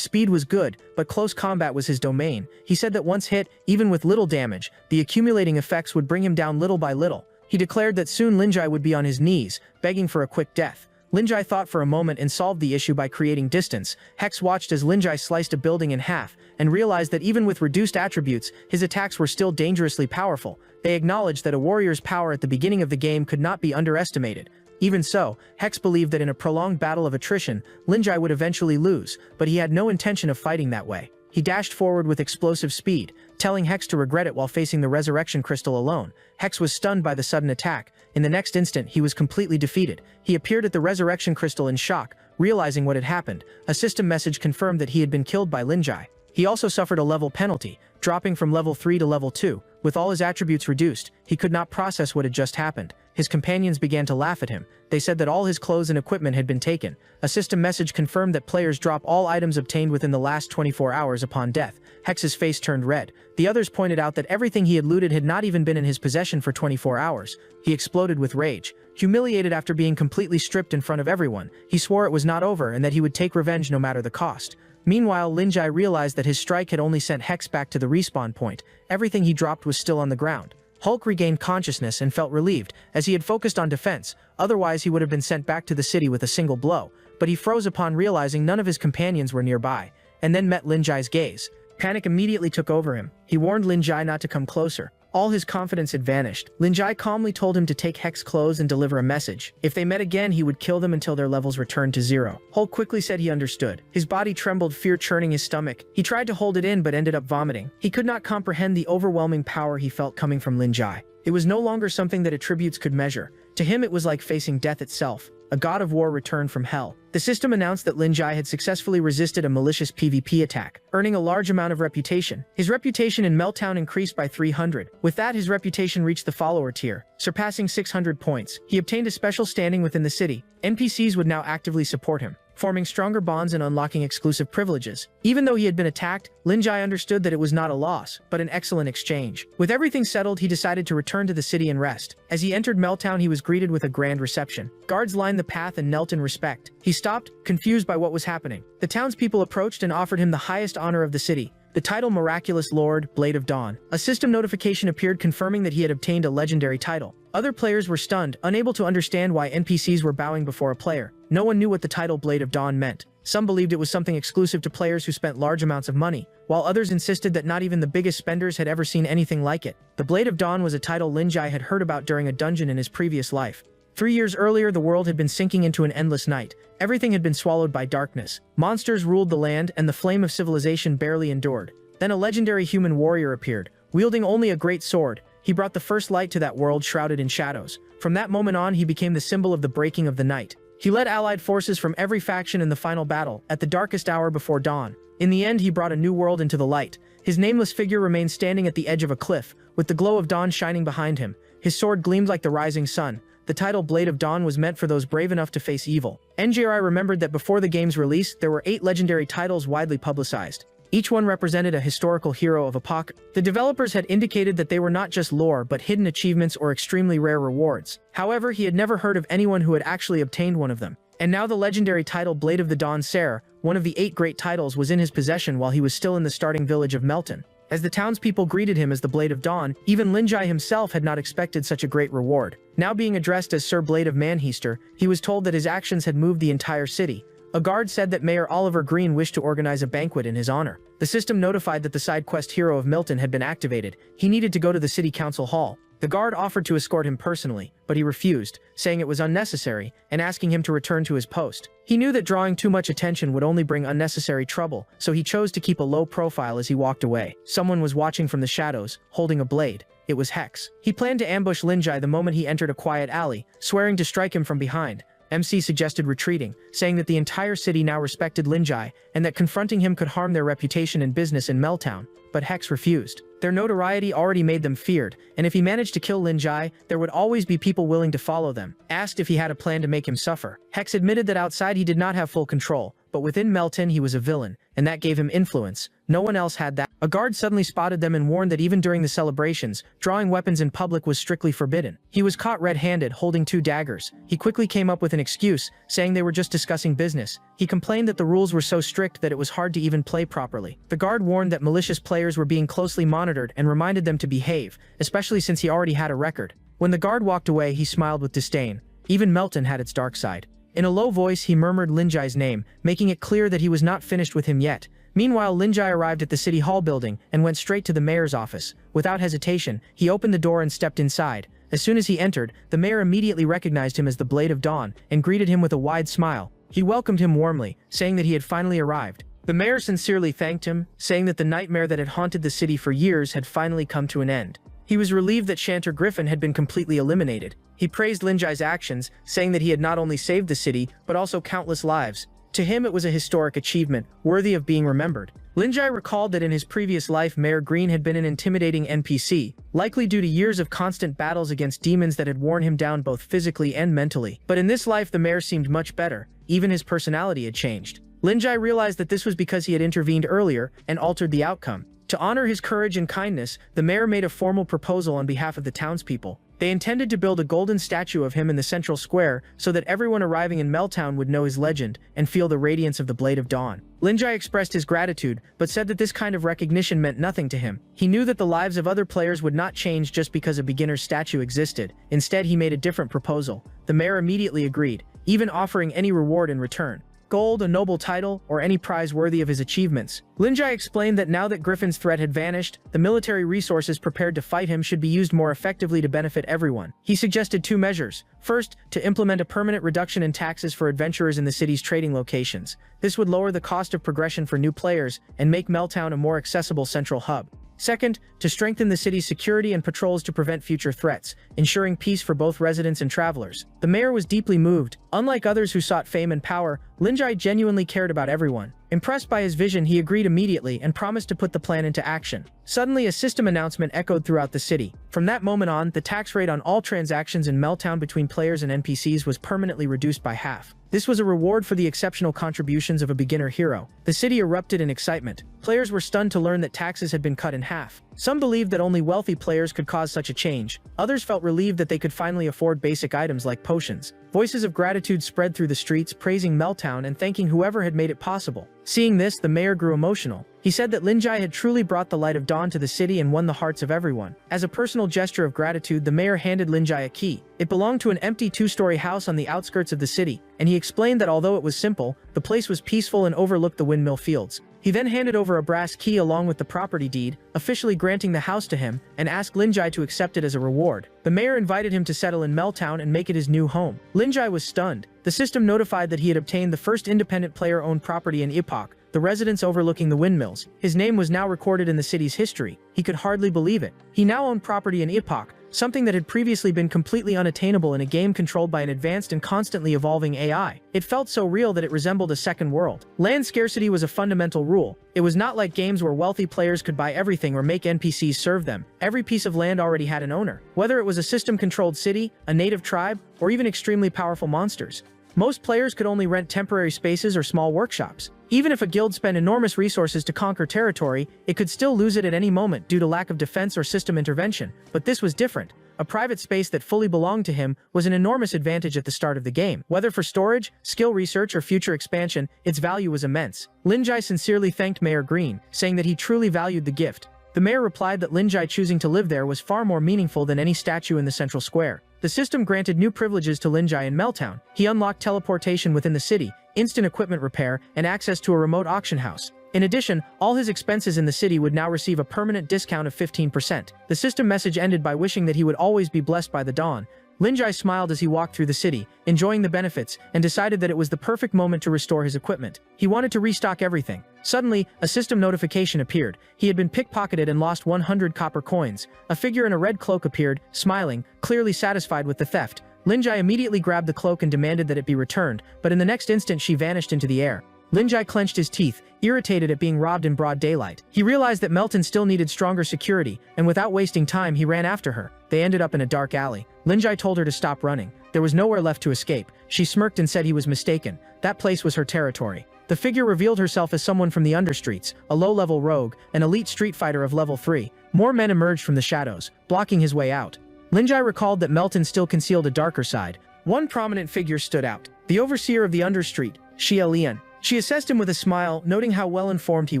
speed was good, but close combat was his domain. He said that once hit, even with little damage, the accumulating effects would bring him down little by little. He declared that soon Linjai would be on his knees, begging for a quick death. Linjai thought for a moment and solved the issue by creating distance. Hex watched as Linjai sliced a building in half, and realized that even with reduced attributes, his attacks were still dangerously powerful. They acknowledged that a warrior's power at the beginning of the game could not be underestimated. Even so, Hex believed that in a prolonged battle of attrition, Linjai would eventually lose, but he had no intention of fighting that way. He dashed forward with explosive speed, telling Hex to regret it while facing the resurrection crystal alone. Hex was stunned by the sudden attack. In the next instant, he was completely defeated. He appeared at the resurrection crystal in shock, realizing what had happened. A system message confirmed that he had been killed by Linjai. He also suffered a level penalty, dropping from level 3 to level 2. With all his attributes reduced, he could not process what had just happened. His companions began to laugh at him. They said that all his clothes and equipment had been taken. A system message confirmed that players drop all items obtained within the last 24 hours upon death. Hex's face turned red. The others pointed out that everything he had looted had not even been in his possession for 24 hours. He exploded with rage. Humiliated after being completely stripped in front of everyone, he swore it was not over and that he would take revenge no matter the cost. Meanwhile, Linjai realized that his strike had only sent Hex back to the respawn point. Everything he dropped was still on the ground. Hulk regained consciousness and felt relieved, as he had focused on defense. Otherwise he would have been sent back to the city with a single blow. But he froze upon realizing none of his companions were nearby, and then met Linjai's gaze. Panic immediately took over him. He warned Linjai not to come closer. All his confidence had vanished. Linjai calmly told him to take Hex clothes and deliver a message. If they met again, he would kill them until their levels returned to 0. Hulk quickly said he understood. His body trembled, fear churning his stomach. He tried to hold it in but ended up vomiting. He could not comprehend the overwhelming power he felt coming from Linjai. It was no longer something that attributes could measure. To him it was like facing death itself. A god of war returned from hell. The system announced that Linjai had successfully resisted a malicious PvP attack, earning a large amount of reputation. His reputation in Melttown increased by 300. With that, his reputation reached the follower tier, surpassing 600 points. He obtained a special standing within the city. NPCs would now actively support him, forming stronger bonds and unlocking exclusive privileges. Even though he had been attacked, Linjai understood that it was not a loss, but an excellent exchange. With everything settled, he decided to return to the city and rest. As he entered Melttown, he was greeted with a grand reception. Guards lined the path and knelt in respect. He stopped, confused by what was happening. The townspeople approached and offered him the highest honor of the city, the title Miraculous Lord, Blade of Dawn. A system notification appeared confirming that he had obtained a legendary title. Other players were stunned, unable to understand why NPCs were bowing before a player. No one knew what the title Blade of Dawn meant. Some believed it was something exclusive to players who spent large amounts of money, while others insisted that not even the biggest spenders had ever seen anything like it. The Blade of Dawn was a title Linjai had heard about during a dungeon in his previous life. 3 years earlier, the world had been sinking into an endless night. Everything had been swallowed by darkness. Monsters ruled the land, and the flame of civilization barely endured. Then a legendary human warrior appeared, wielding only a great sword. He brought the first light to that world shrouded in shadows. From that moment on, he became the symbol of the breaking of the night. He led allied forces from every faction in the final battle, at the darkest hour before dawn. In the end, he brought a new world into the light. His nameless figure remained standing at the edge of a cliff, with the glow of dawn shining behind him. His sword gleamed like the rising sun. The title Blade of Dawn was meant for those brave enough to face evil. NJRI remembered that before the game's release, there were 8 legendary titles widely publicized. Each one represented a historical hero of epoch. The developers had indicated that they were not just lore but hidden achievements or extremely rare rewards. However, he had never heard of anyone who had actually obtained one of them. And now the legendary title Blade of the Dawn Ser, one of the 8 great titles, was in his possession while he was still in the starting village of Melton. As the townspeople greeted him as the Blade of Dawn, even Linjai himself had not expected such a great reward. Now being addressed as Sir Blade of Manheister, he was told that his actions had moved the entire city. A guard said that Mayor Oliver Green wished to organize a banquet in his honor. The system notified that the side quest hero of Milton had been activated. He needed to go to the city council hall. The guard offered to escort him personally, but he refused, saying it was unnecessary and asking him to return to his post. He knew that drawing too much attention would only bring unnecessary trouble, so he chose to keep a low profile as he walked away. Someone was watching from the shadows, holding a blade. It was Hex. He planned to ambush Linjai the moment he entered a quiet alley, swearing to strike him from behind. MC suggested retreating, saying that the entire city now respected Linjai and that confronting him could harm their reputation and business in Meltown, but Hex refused. Their notoriety already made them feared, and if he managed to kill Linjai, there would always be people willing to follow them. Asked if he had a plan to make him suffer, Hex admitted that outside he did not have full control, but within Melton he was a villain, and that gave him influence. No one else had that. A guard suddenly spotted them and warned that even during the celebrations, drawing weapons in public was strictly forbidden. He was caught red-handed, holding 2 daggers. He quickly came up with an excuse, saying they were just discussing business. He complained that the rules were so strict that it was hard to even play properly. The guard warned that malicious players were being closely monitored and reminded them to behave, especially since he already had a record. When the guard walked away, he smiled with disdain. Even Melton had its dark side. In a low voice, he murmured Linjai's name, making it clear that he was not finished with him yet. Meanwhile, Linjai arrived at the City Hall building and went straight to the mayor's office. Without hesitation, he opened the door and stepped inside. As soon as he entered, the mayor immediately recognized him as the Blade of Dawn and greeted him with a wide smile. He welcomed him warmly, saying that he had finally arrived. The mayor sincerely thanked him, saying that the nightmare that had haunted the city for years had finally come to an end. He was relieved that Shanter Griffin had been completely eliminated. He praised Linjai's actions, saying that he had not only saved the city, but also countless lives. To him, it was a historic achievement, worthy of being remembered. Linjai recalled that in his previous life, Mayor Green had been an intimidating NPC, likely due to years of constant battles against demons that had worn him down both physically and mentally. But in this life, the mayor seemed much better. Even his personality had changed. Linjai realized that this was because he had intervened earlier and altered the outcome. To honor his courage and kindness, the mayor made a formal proposal on behalf of the townspeople. They intended to build a golden statue of him in the central square so that everyone arriving in Meltown would know his legend and feel the radiance of the Blade of Dawn. Linjai expressed his gratitude, but said that this kind of recognition meant nothing to him. He knew that the lives of other players would not change just because a beginner's statue existed. Instead, he made a different proposal. The mayor immediately agreed, even offering any reward in return. Gold, a noble title, or any prize worthy of his achievements. Linjai explained that now that Griffin's threat had vanished, the military resources prepared to fight him should be used more effectively to benefit everyone. He suggested 2 measures. First, to implement a permanent reduction in taxes for adventurers in the city's trading locations. This would lower the cost of progression for new players and make Meltown a more accessible central hub. Second, to strengthen the city's security and patrols to prevent future threats, ensuring peace for both residents and travelers. The mayor was deeply moved. Unlike others who sought fame and power, Linjai genuinely cared about everyone. Impressed by his vision, he agreed immediately and promised to put the plan into action. Suddenly, a system announcement echoed throughout the city. From that moment on, the tax rate on all transactions in Meltown between players and NPCs was permanently reduced by half. This was a reward for the exceptional contributions of a beginner hero. The city erupted in excitement. Players were stunned to learn that taxes had been cut in half. Some believed that only wealthy players could cause such a change. Others felt relieved that they could finally afford basic items like potions. Voices of gratitude spread through the streets, praising Meltown and thanking whoever had made it possible. Seeing this, the mayor grew emotional. He said that Linjai had truly brought the light of dawn to the city and won the hearts of everyone. As a personal gesture of gratitude, the mayor handed Linjai a key. It belonged to an empty 2-story house on the outskirts of the city, and he explained that although it was simple, the place was peaceful and overlooked the windmill fields. He then handed over a brass key along with the property deed, officially granting the house to him, and asked Linjai to accept it as a reward. The mayor invited him to settle in Meltown and make it his new home. Linjai was stunned. The system notified that he had obtained the first independent player-owned property in Epoch, the residence overlooking the windmills. His name was now recorded in the city's history. He could hardly believe it. He now owned property in Epoch, something that had previously been completely unattainable in a game controlled by an advanced and constantly evolving AI. It felt so real that it resembled a second world. Land scarcity was a fundamental rule. It was not like games where wealthy players could buy everything or make NPCs serve them. Every piece of land already had an owner, whether it was a system-controlled city, a native tribe, or even extremely powerful monsters. Most players could only rent temporary spaces or small workshops. Even if a guild spent enormous resources to conquer territory, it could still lose it at any moment due to lack of defense or system intervention. But this was different. A private space that fully belonged to him was an enormous advantage at the start of the game. Whether for storage, skill research, or future expansion, its value was immense. Linjai sincerely thanked Mayor Green, saying that he truly valued the gift. The mayor replied that Linjai choosing to live there was far more meaningful than any statue in the central square. The system granted new privileges to Linjai in Meltown. He unlocked teleportation within the city, instant equipment repair, and access to a remote auction house. In addition, all his expenses in the city would now receive a permanent discount of 15%. The system message ended by wishing that he would always be blessed by the dawn. Linjai smiled as he walked through the city, enjoying the benefits, and decided that it was the perfect moment to restore his equipment. He wanted to restock everything. Suddenly, a system notification appeared. He had been pickpocketed and lost 100 copper coins. A figure in a red cloak appeared, smiling, clearly satisfied with the theft. Linjai immediately grabbed the cloak and demanded that it be returned, but in the next instant she vanished into the air. Linjai clenched his teeth, irritated at being robbed in broad daylight. He realized that Melton still needed stronger security, and without wasting time he ran after her. They ended up in a dark alley. Linjai told her to stop running. There was nowhere left to escape. She smirked and said he was mistaken. That place was her territory. The figure revealed herself as someone from the understreets, a low-level rogue, an elite street fighter of level 3. More men emerged from the shadows, blocking his way out. Linjai recalled that Melton still concealed a darker side. One prominent figure stood out, the overseer of the understreet, Xia Lian. She assessed him with a smile, noting how well-informed he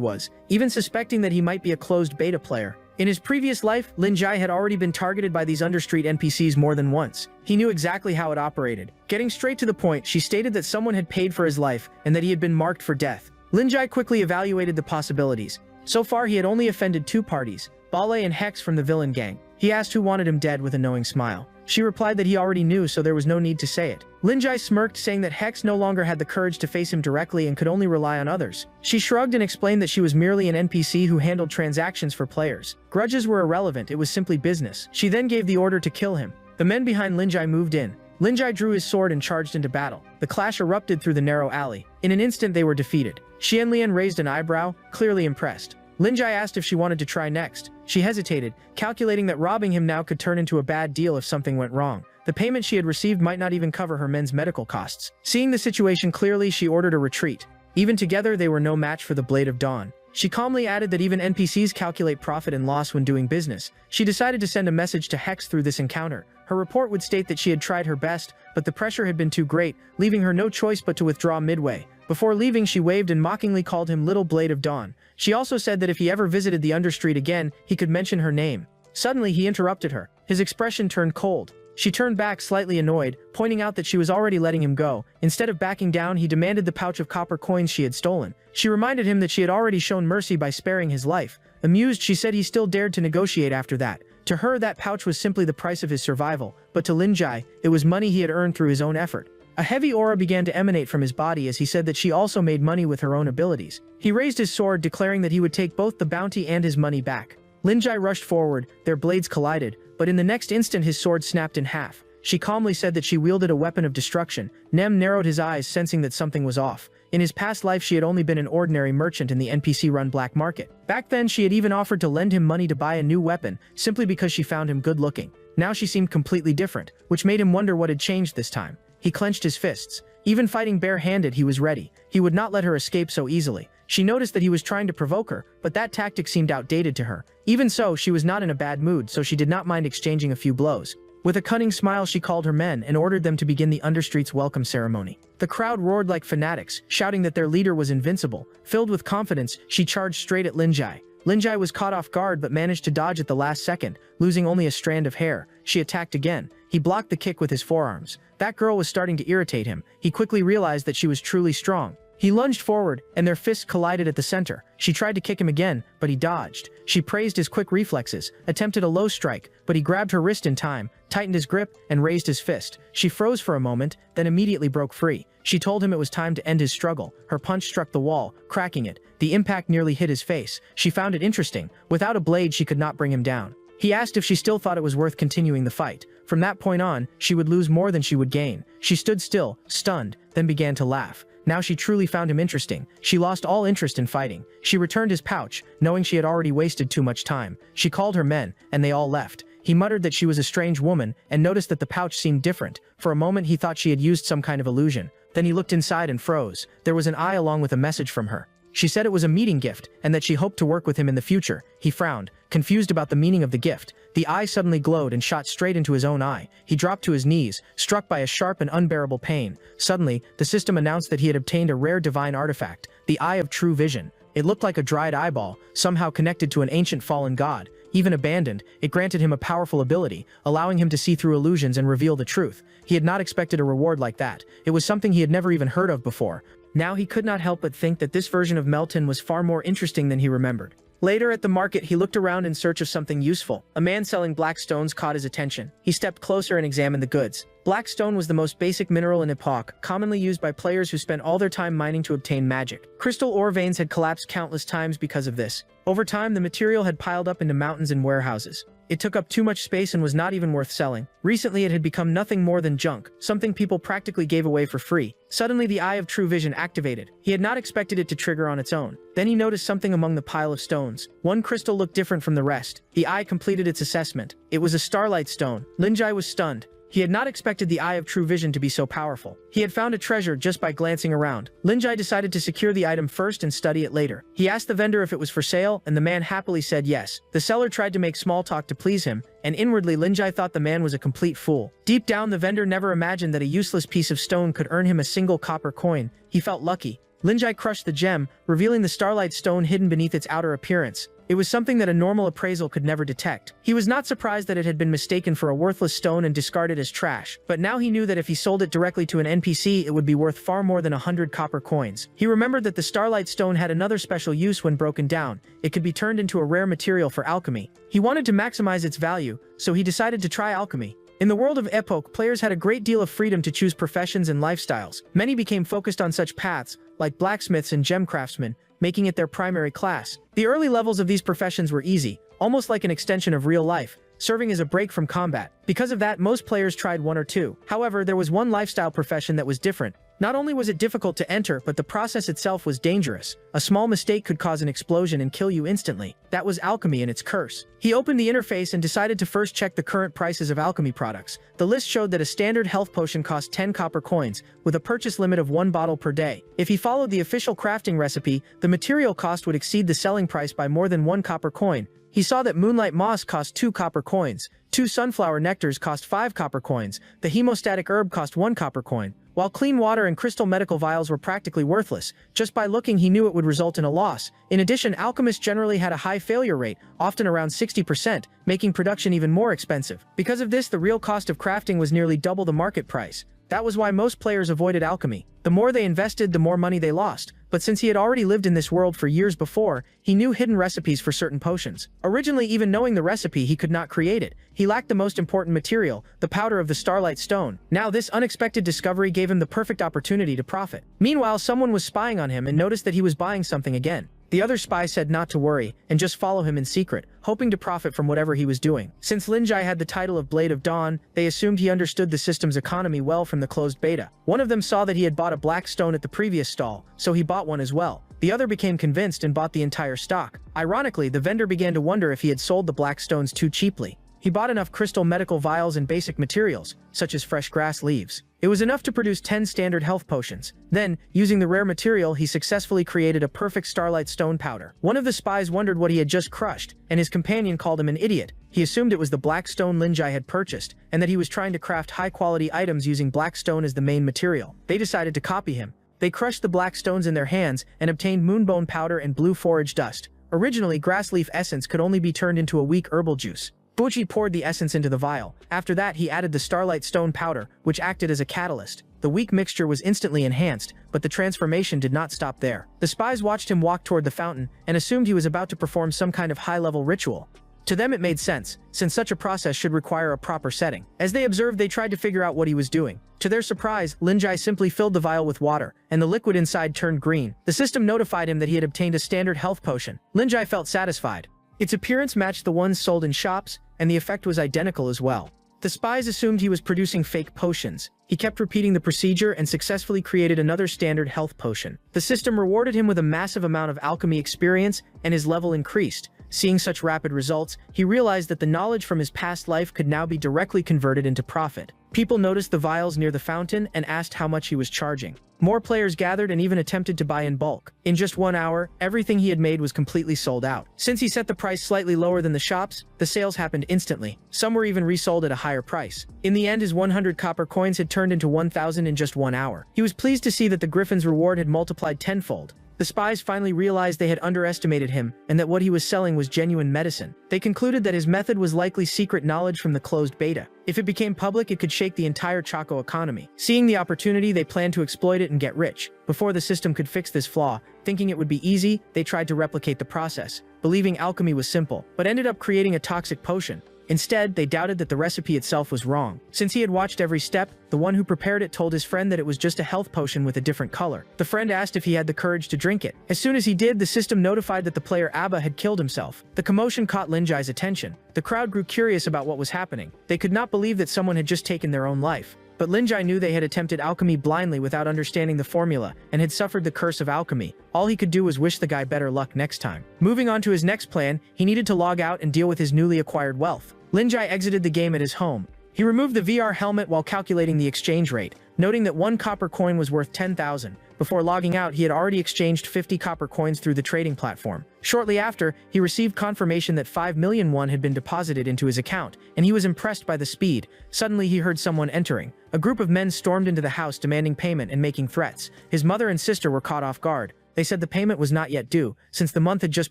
was, even suspecting that he might be a closed beta player. In his previous life, Linjai had already been targeted by these understreet NPCs more than once. He knew exactly how it operated. Getting straight to the point, she stated that someone had paid for his life and that he had been marked for death. Linjai quickly evaluated the possibilities. So far, he had only offended 2 parties, Bale and Hex from the villain gang. He asked who wanted him dead with a knowing smile. She replied that he already knew, so there was no need to say it. Linjai smirked, saying that Hex no longer had the courage to face him directly and could only rely on others. She shrugged and explained that she was merely an NPC who handled transactions for players. Grudges were irrelevant, it was simply business. She then gave the order to kill him. The men behind Linjai moved in. Linjai drew his sword and charged into battle. The clash erupted through the narrow alley. In an instant they were defeated. Xianlian raised an eyebrow, clearly impressed. Linjai asked if she wanted to try next. She hesitated, calculating that robbing him now could turn into a bad deal if something went wrong. The payment she had received might not even cover her men's medical costs. Seeing the situation clearly, she ordered a retreat. Even together, they were no match for the Blade of Dawn. She calmly added that even NPCs calculate profit and loss when doing business. She decided to send a message to Hex through this encounter. Her report would state that she had tried her best, but the pressure had been too great, leaving her no choice but to withdraw midway. Before leaving, she waved and mockingly called him Little Blade of Dawn. She also said that if he ever visited the understreet again, he could mention her name. Suddenly, he interrupted her. His expression turned cold. She turned back slightly annoyed, pointing out that she was already letting him go. Instead of backing down, he demanded the pouch of copper coins she had stolen. She reminded him that she had already shown mercy by sparing his life. Amused, she said he still dared to negotiate after that. To her, that pouch was simply the price of his survival, but to Linjai, it was money he had earned through his own effort. A heavy aura began to emanate from his body as he said that she also made money with her own abilities. He raised his sword, declaring that he would take both the bounty and his money back. Linjai rushed forward, their blades collided, but in the next instant his sword snapped in half. She calmly said that she wielded a weapon of destruction. Nem narrowed his eyes, sensing that something was off. In his past life, she had only been an ordinary merchant in the NPC-run black market. Back then, she had even offered to lend him money to buy a new weapon, simply because she found him good-looking. Now she seemed completely different, which made him wonder what had changed this time. He clenched his fists. Even fighting bare-handed, he was ready. He would not let her escape so easily. She noticed that he was trying to provoke her, but that tactic seemed outdated to her. Even so, she was not in a bad mood, so she did not mind exchanging a few blows. With a cunning smile, she called her men and ordered them to begin the understreet's welcome ceremony. The crowd roared like fanatics, shouting that their leader was invincible. Filled with confidence, she charged straight at Linjai. Linjai was caught off guard but managed to dodge at the last second, losing only a strand of hair. She attacked again. He blocked the kick with his forearms. That girl was starting to irritate him. He quickly realized that she was truly strong. He lunged forward, and their fists collided at the center. She tried to kick him again, but he dodged. She praised his quick reflexes, attempted a low strike, but he grabbed her wrist in time, tightened his grip, and raised his fist. She froze for a moment, then immediately broke free. She told him it was time to end his struggle. Her punch struck the wall, cracking it. The impact nearly hit his face. She found it interesting. Without a blade, she could not bring him down. He asked if she still thought it was worth continuing the fight. From that point on, she would lose more than she would gain. She stood still, stunned, then began to laugh. Now she truly found him interesting. She lost all interest in fighting. She returned his pouch, knowing she had already wasted too much time. She called her men, and they all left. He muttered that she was a strange woman, and noticed that the pouch seemed different. For a moment he thought she had used some kind of illusion. Then he looked inside and froze. There was an eye along with a message from her. She said it was a meeting gift, and that she hoped to work with him in the future. He frowned, confused about the meaning of the gift. The eye suddenly glowed and shot straight into his own eye. He dropped to his knees, struck by a sharp and unbearable pain. Suddenly, the system announced that he had obtained a rare divine artifact, the Eye of True Vision. It looked like a dried eyeball, somehow connected to an ancient fallen god. Even abandoned, it granted him a powerful ability, allowing him to see through illusions and reveal the truth. He had not expected a reward like that. It was something he had never even heard of before. Now he could not help but think that this version of Melton was far more interesting than he remembered. Later at the market, he looked around in search of something useful. A man selling black stones caught his attention. He stepped closer and examined the goods. Black stone was the most basic mineral in Epoch, commonly used by players who spent all their time mining to obtain magic. Crystal ore veins had collapsed countless times because of this. Over time, the material had piled up into mountains and warehouses. It took up too much space and was not even worth selling. Recently, it had become nothing more than junk, something people practically gave away for free. Suddenly, the Eye of True Vision activated. He had not expected it to trigger on its own. Then he noticed something among the pile of stones. One crystal looked different from the rest. The eye completed its assessment. It was a starlight stone. Linjai was stunned. He had not expected the Eye of True Vision to be so powerful. He had found a treasure just by glancing around. Linjai decided to secure the item first and study it later. He asked the vendor if it was for sale, and the man happily said yes. The seller tried to make small talk to please him, and inwardly Linjai thought the man was a complete fool. Deep down, the vendor never imagined that a useless piece of stone could earn him a single copper coin. He felt lucky. Linjai crushed the gem, revealing the starlight stone hidden beneath its outer appearance. It was something that a normal appraisal could never detect. He was not surprised that it had been mistaken for a worthless stone and discarded as trash, but now he knew that if he sold it directly to an NPC, it would be worth far more than 100 copper coins. He remembered that the starlight stone had another special use when broken down. It could be turned into a rare material for alchemy. He wanted to maximize its value, so he decided to try alchemy. In the world of Epoch, players had a great deal of freedom to choose professions and lifestyles. Many became focused on such paths, like blacksmiths and gem craftsmen, making it their primary class. The early levels of these professions were easy, almost like an extension of real life, serving as a break from combat. Because of that, most players tried one or two. However, there was one lifestyle profession that was different. Not only was it difficult to enter, but the process itself was dangerous. A small mistake could cause an explosion and kill you instantly. That was alchemy and its curse. He opened the interface and decided to first check the current prices of alchemy products. The list showed that a standard health potion cost 10 copper coins, with a purchase limit of 1 bottle per day. If he followed the official crafting recipe, the material cost would exceed the selling price by more than 1 copper coin. He saw that moonlight moss cost 2 copper coins, 2 sunflower nectars cost 5 copper coins, the hemostatic herb cost 1 copper coin. While clean water and crystal medical vials were practically worthless, just by looking he knew it would result in a loss. In addition, alchemists generally had a high failure rate, often around 60%, making production even more expensive. Because of this, the real cost of crafting was nearly double the market price. That was why most players avoided alchemy. The more they invested, the more money they lost. But since he had already lived in this world for years before, he knew hidden recipes for certain potions. Originally, even knowing the recipe, he could not create it. He lacked the most important material, the powder of the starlight stone. Now, this unexpected discovery gave him the perfect opportunity to profit. Meanwhile, someone was spying on him and noticed that he was buying something again. The other spy said not to worry, and just follow him in secret, hoping to profit from whatever he was doing. Since Linjai had the title of Blade of Dawn, they assumed he understood the system's economy well from the closed beta. One of them saw that he had bought a black stone at the previous stall, so he bought one as well. The other became convinced and bought the entire stock. Ironically, the vendor began to wonder if he had sold the black stones too cheaply. He bought enough crystal medical vials and basic materials, such as fresh grass leaves. It was enough to produce 10 standard health potions. Then, using the rare material, he successfully created a perfect starlight stone powder. One of the spies wondered what he had just crushed, and his companion called him an idiot. He assumed it was the black stone Linjai had purchased, and that he was trying to craft high-quality items using black stone as the main material. They decided to copy him. They crushed the black stones in their hands and obtained moonbone powder and blue forage dust. Originally, grass leaf essence could only be turned into a weak herbal juice. Buchi poured the essence into the vial. After that, he added the starlight stone powder, which acted as a catalyst. The weak mixture was instantly enhanced, but the transformation did not stop there. The spies watched him walk toward the fountain and assumed he was about to perform some kind of high-level ritual. To them it made sense, since such a process should require a proper setting. As they observed, they tried to figure out what he was doing. To their surprise, Linjai simply filled the vial with water, and the liquid inside turned green. The system notified him that he had obtained a standard health potion. Linjai felt satisfied. Its appearance matched the ones sold in shops, and the effect was identical as well. The spies assumed he was producing fake potions. He kept repeating the procedure and successfully created another standard health potion. The system rewarded him with a massive amount of alchemy experience, and his level increased. Seeing such rapid results, he realized that the knowledge from his past life could now be directly converted into profit. People noticed the vials near the fountain and asked how much he was charging. More players gathered and even attempted to buy in bulk. In just 1 hour, everything he had made was completely sold out. Since he set the price slightly lower than the shops, the sales happened instantly. Some were even resold at a higher price. In the end, his 100 copper coins had turned into 1,000 in just 1 hour. He was pleased to see that the griffin's reward had multiplied tenfold. The spies finally realized they had underestimated him and that what he was selling was genuine medicine. They concluded that his method was likely secret knowledge from the closed beta. If it became public, it could shake the entire Choco economy. Seeing the opportunity, they planned to exploit it and get rich. Before the system could fix this flaw, thinking it would be easy, they tried to replicate the process, believing alchemy was simple, but ended up creating a toxic potion. Instead, they doubted that the recipe itself was wrong. Since he had watched every step, the one who prepared it told his friend that it was just a health potion with a different color. The friend asked if he had the courage to drink it. As soon as he did, the system notified that the player Abba had killed himself. The commotion caught Linjai's attention. The crowd grew curious about what was happening. They could not believe that someone had just taken their own life. But Linjai knew they had attempted alchemy blindly without understanding the formula and had suffered the curse of alchemy. All he could do was wish the guy better luck next time. Moving on to his next plan, he needed to log out and deal with his newly acquired wealth. Linjai exited the game at his home. He removed the VR helmet while calculating the exchange rate, noting that 1 copper coin was worth 10,000. Before logging out, he had already exchanged 50 copper coins through the trading platform. Shortly after, he received confirmation that 5 million won had been deposited into his account, and he was impressed by the speed. Suddenly, he heard someone entering. A group of men stormed into the house demanding payment and making threats. His mother and sister were caught off guard. They said the payment was not yet due, since the month had just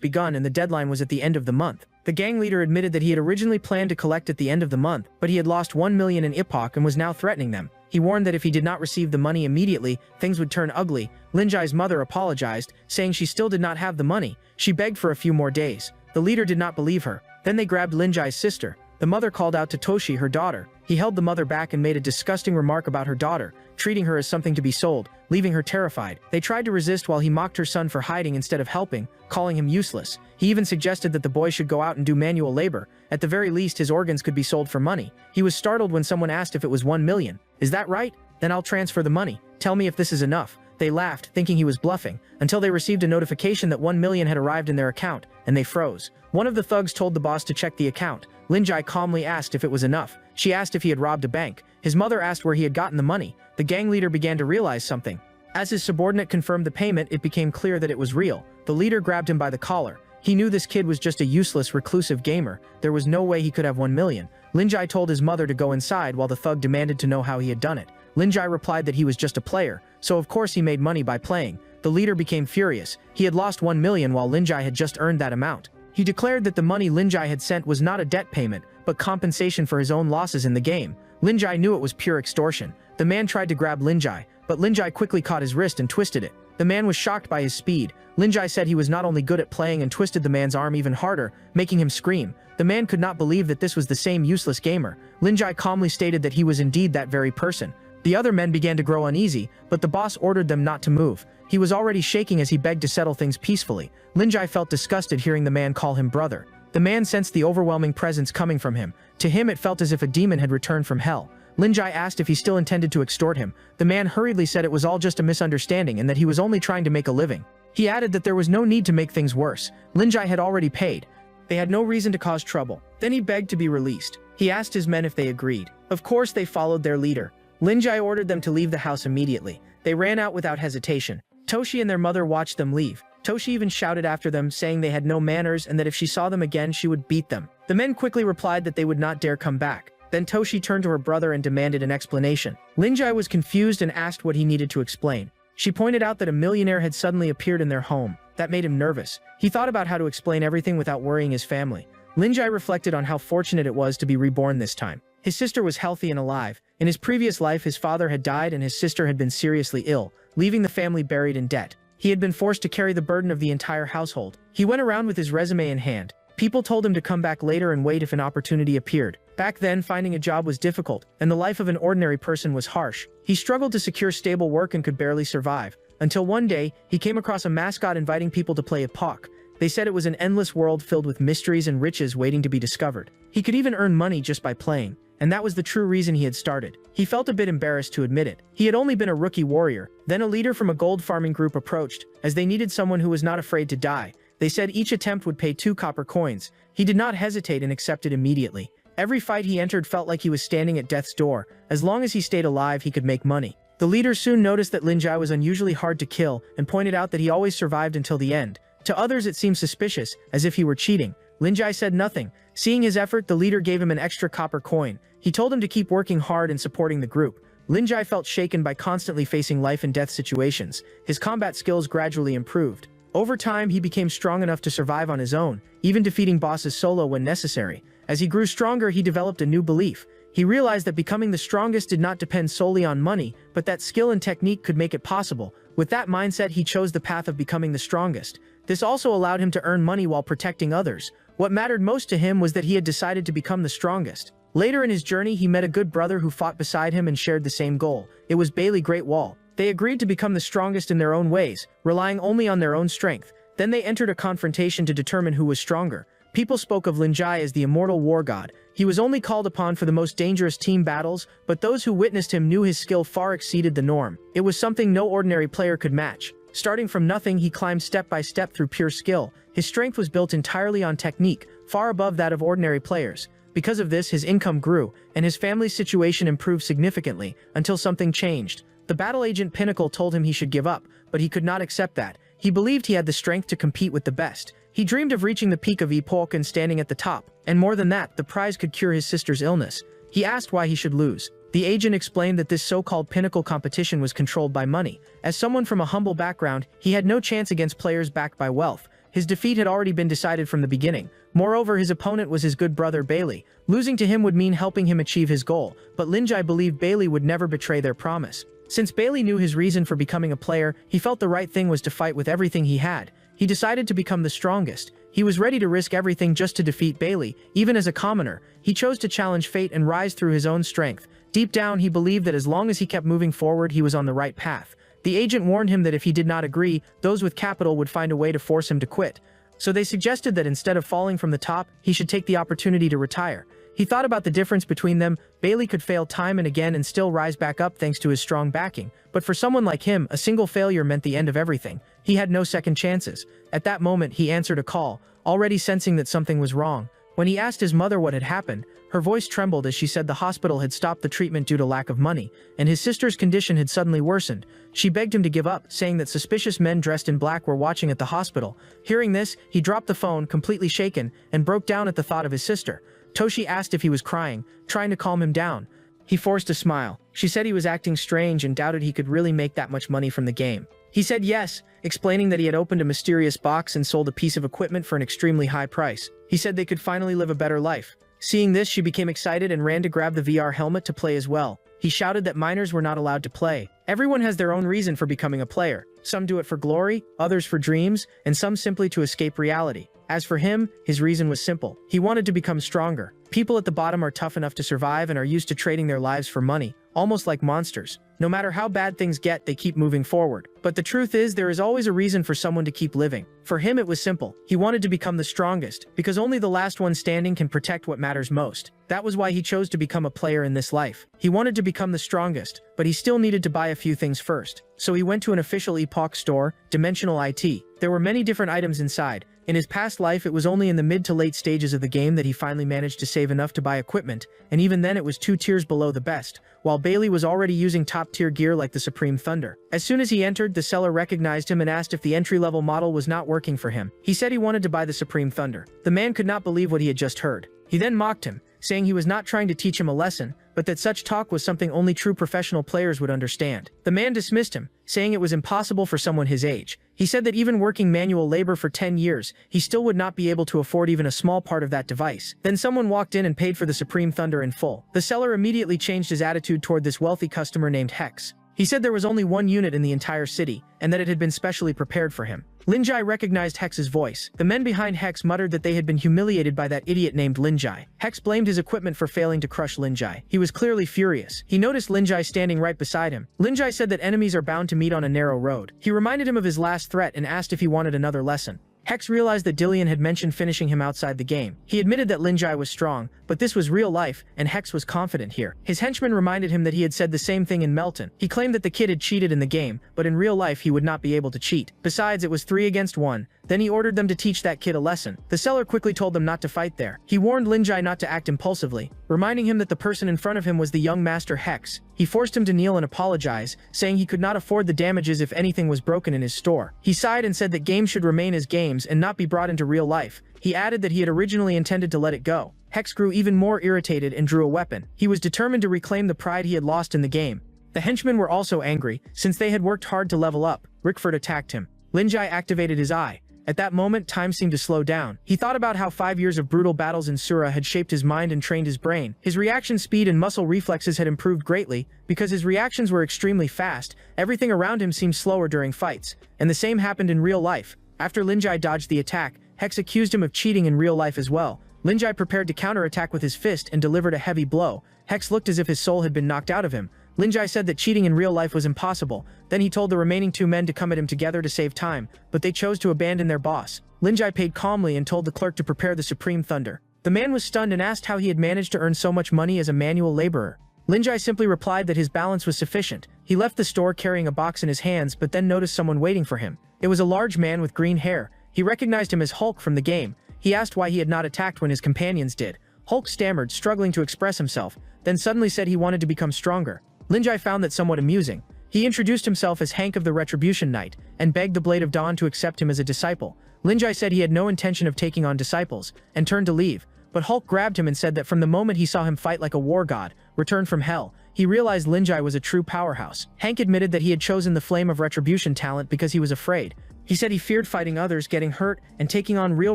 begun and the deadline was at the end of the month. The gang leader admitted that he had originally planned to collect at the end of the month, but he had lost 1 million in Epoch and was now threatening them. He warned that if he did not receive the money immediately, things would turn ugly. Linjai's mother apologized, saying she still did not have the money. She begged for a few more days. The leader did not believe her. Then they grabbed Linjai's sister. The mother called out to Toshi, her daughter. He held the mother back and made a disgusting remark about her daughter, treating her as something to be sold, leaving her terrified. They tried to resist while he mocked her son for hiding instead of helping, calling him useless. He even suggested that the boy should go out and do manual labor. At the very least, his organs could be sold for money. He was startled when someone asked if it was 1 million. Is that right? Then I'll transfer the money. Tell me if this is enough. They laughed, thinking he was bluffing, until they received a notification that 1 million had arrived in their account, and they froze. One of the thugs told the boss to check the account. Linjai calmly asked if it was enough. She asked if he had robbed a bank. His mother asked where he had gotten the money. The gang leader began to realize something. As his subordinate confirmed the payment, it became clear that it was real. The leader grabbed him by the collar. He knew this kid was just a useless, reclusive gamer. There was no way he could have 1 million. Linjai told his mother to go inside while the thug demanded to know how he had done it. Linjai replied that he was just a player, so of course he made money by playing. The leader became furious. He had lost 1 million while Linjai had just earned that amount. He declared that the money Linjai had sent was not a debt payment, but compensation for his own losses in the game. Linjai knew it was pure extortion. The man tried to grab Linjai, but Linjai quickly caught his wrist and twisted it. The man was shocked by his speed. Linjai said he was not only good at playing and twisted the man's arm even harder, making him scream. The man could not believe that this was the same useless gamer. Linjai calmly stated that he was indeed that very person. The other men began to grow uneasy, but the boss ordered them not to move. He was already shaking as he begged to settle things peacefully. Linjai felt disgusted hearing the man call him brother. The man sensed the overwhelming presence coming from him. To him, it felt as if a demon had returned from hell. Linjai asked if he still intended to extort him. The man hurriedly said it was all just a misunderstanding and that he was only trying to make a living. He added that there was no need to make things worse. Linjai had already paid. They had no reason to cause trouble. Then he begged to be released. He asked his men if they agreed. Of course, they followed their leader. Linjai ordered them to leave the house immediately. They ran out without hesitation. Toshi and their mother watched them leave. Toshi even shouted after them, saying they had no manners and that if she saw them again, she would beat them. The men quickly replied that they would not dare come back. Then Toshi turned to her brother and demanded an explanation. Linjai was confused and asked what he needed to explain. She pointed out that a millionaire had suddenly appeared in their home. That made him nervous. He thought about how to explain everything without worrying his family. Linjai reflected on how fortunate it was to be reborn this time. His sister was healthy and alive. In his previous life, his father had died and his sister had been seriously ill, leaving the family buried in debt. He had been forced to carry the burden of the entire household. He went around with his resume in hand. People told him to come back later and wait if an opportunity appeared. Back then, finding a job was difficult, and the life of an ordinary person was harsh. He struggled to secure stable work and could barely survive. Until one day, he came across a mascot inviting people to play Epoch. They said it was an endless world filled with mysteries and riches waiting to be discovered. He could even earn money just by playing, and that was the true reason he had started. He felt a bit embarrassed to admit it. He had only been a rookie warrior. Then a leader from a gold farming group approached, as they needed someone who was not afraid to die. They said each attempt would pay 2 copper coins. He did not hesitate and accepted immediately. Every fight he entered felt like he was standing at death's door. As long as he stayed alive, he could make money. The leader soon noticed that Linjai was unusually hard to kill and pointed out that he always survived until the end. To others, it seemed suspicious, as if he were cheating. Linjai said nothing. Seeing his effort, the leader gave him an extra copper coin. He told him to keep working hard and supporting the group. Linjai felt shaken by constantly facing life and death situations. His combat skills gradually improved. Over time, he became strong enough to survive on his own, even defeating bosses solo when necessary. As he grew stronger, he developed a new belief. He realized that becoming the strongest did not depend solely on money, but that skill and technique could make it possible. With that mindset, he chose the path of becoming the strongest. This also allowed him to earn money while protecting others. What mattered most to him was that he had decided to become the strongest. Later in his journey, he met a good brother who fought beside him and shared the same goal. It was Bailey Great Wall. They agreed to become the strongest in their own ways, relying only on their own strength. Then they entered a confrontation to determine who was stronger. People spoke of Linjai as the immortal war god. He was only called upon for the most dangerous team battles, but those who witnessed him knew his skill far exceeded the norm. It was something no ordinary player could match. Starting from nothing, he climbed step by step through pure skill. His strength was built entirely on technique, far above that of ordinary players. Because of this, his income grew, and his family's situation improved significantly, until something changed. The battle agent Pinnacle told him he should give up, but he could not accept that. He believed he had the strength to compete with the best. He dreamed of reaching the peak of Epoch and standing at the top, and more than that, the prize could cure his sister's illness. He asked why he should lose. The agent explained that this so-called pinnacle competition was controlled by money. As someone from a humble background, he had no chance against players backed by wealth. His defeat had already been decided from the beginning. Moreover, his opponent was his good brother Bailey. Losing to him would mean helping him achieve his goal, but Linjai believed Bailey would never betray their promise. Since Bailey knew his reason for becoming a player, he felt the right thing was to fight with everything he had. He decided to become the strongest. He was ready to risk everything just to defeat Bailey. Even as a commoner, he chose to challenge fate and rise through his own strength. Deep down, he believed that as long as he kept moving forward, he was on the right path. The agent warned him that if he did not agree, those with capital would find a way to force him to quit. So they suggested that instead of falling from the top, he should take the opportunity to retire. He thought about the difference between them. Bailey could fail time and again and still rise back up thanks to his strong backing. But for someone like him, a single failure meant the end of everything. He had no second chances. At that moment, he answered a call, already sensing that something was wrong. When he asked his mother what had happened, her voice trembled as she said the hospital had stopped the treatment due to lack of money, and his sister's condition had suddenly worsened. She begged him to give up, saying that suspicious men dressed in black were watching at the hospital. Hearing this, he dropped the phone, completely shaken, and broke down at the thought of his sister. Toshi asked if he was crying, trying to calm him down. He forced a smile. She said he was acting strange and doubted he could really make that much money from the game. He said yes, explaining that he had opened a mysterious box and sold a piece of equipment for an extremely high price. He said they could finally live a better life. Seeing this, she became excited and ran to grab the VR helmet to play as well. He shouted that minors were not allowed to play. Everyone has their own reason for becoming a player. Some do it for glory, others for dreams, and some simply to escape reality. As for him, his reason was simple. He wanted to become stronger. People at the bottom are tough enough to survive and are used to trading their lives for money, almost like monsters. No matter how bad things get, they keep moving forward. But the truth is, there is always a reason for someone to keep living. For him, it was simple. He wanted to become the strongest, because only the last one standing can protect what matters most. That was why he chose to become a player in this life. He wanted to become the strongest, but he still needed to buy a few things first. So he went to an official Epoch store, Dimensional IT. There were many different items inside. In his past life, it was only in the mid to late stages of the game that he finally managed to save enough to buy equipment, and even then it was 2 tiers below the best, while Bailey was already using top-tier gear like the Supreme Thunder. As soon as he entered, the seller recognized him and asked if the entry-level model was not working for him. He said he wanted to buy the Supreme Thunder. The man could not believe what he had just heard. He then mocked him, saying he was not trying to teach him a lesson, but that such talk was something only true professional players would understand. The man dismissed him, saying it was impossible for someone his age. He said that even working manual labor for 10 years, he still would not be able to afford even a small part of that device. Then someone walked in and paid for the Supreme Thunder in full. The seller immediately changed his attitude toward this wealthy customer named Hex. He said there was only one unit in the entire city, and that it had been specially prepared for him. Linjai recognized Hex's voice. The men behind Hex muttered that they had been humiliated by that idiot named Linjai. Hex blamed his equipment for failing to crush Linjai. He was clearly furious. He noticed Linjai standing right beside him. Linjai said that enemies are bound to meet on a narrow road. He reminded him of his last threat and asked if he wanted another lesson. Hex realized that Dillian had mentioned finishing him outside the game. He admitted that Linjai was strong, but this was real life, and Hex was confident here. His henchman reminded him that he had said the same thing in Melton. He claimed that the kid had cheated in the game, but in real life he would not be able to cheat. Besides, it was 3 against 1. Then he ordered them to teach that kid a lesson. The seller quickly told them not to fight there. He warned Linjai not to act impulsively, reminding him that the person in front of him was the young master Hex. He forced him to kneel and apologize, saying he could not afford the damages if anything was broken in his store. He sighed and said that games should remain as games and not be brought into real life. He added that he had originally intended to let it go. Hex grew even more irritated and drew a weapon. He was determined to reclaim the pride he had lost in the game. The henchmen were also angry, since they had worked hard to level up. Rickford attacked him. Linjai activated his eye. At that moment, time seemed to slow down. He thought about how 5 years of brutal battles in Asura had shaped his mind and trained his brain. His reaction speed and muscle reflexes had improved greatly. Because his reactions were extremely fast, everything around him seemed slower during fights. And the same happened in real life. After Linjai dodged the attack, Hex accused him of cheating in real life as well. Linjai prepared to counterattack with his fist and delivered a heavy blow. Hex looked as if his soul had been knocked out of him. Linjai said that cheating in real life was impossible. Then he told the remaining 2 men to come at him together to save time, but they chose to abandon their boss. Linjai paid calmly and told the clerk to prepare the Supreme Thunder. The man was stunned and asked how he had managed to earn so much money as a manual laborer. Linjai simply replied that his balance was sufficient. He left the store carrying a box in his hands but then noticed someone waiting for him. It was a large man with green hair. He recognized him as Hulk from the game. He asked why he had not attacked when his companions did. Hulk stammered, struggling to express himself, then suddenly said he wanted to become stronger. Linjai found that somewhat amusing. He introduced himself as Hank of the Retribution Knight, and begged the Blade of Dawn to accept him as a disciple. Linjai said he had no intention of taking on disciples, and turned to leave, but Hulk grabbed him and said that from the moment he saw him fight like a war god, returned from hell, he realized Linjai was a true powerhouse. Hank admitted that he had chosen the Flame of Retribution talent because he was afraid. He said he feared fighting others, getting hurt, and taking on real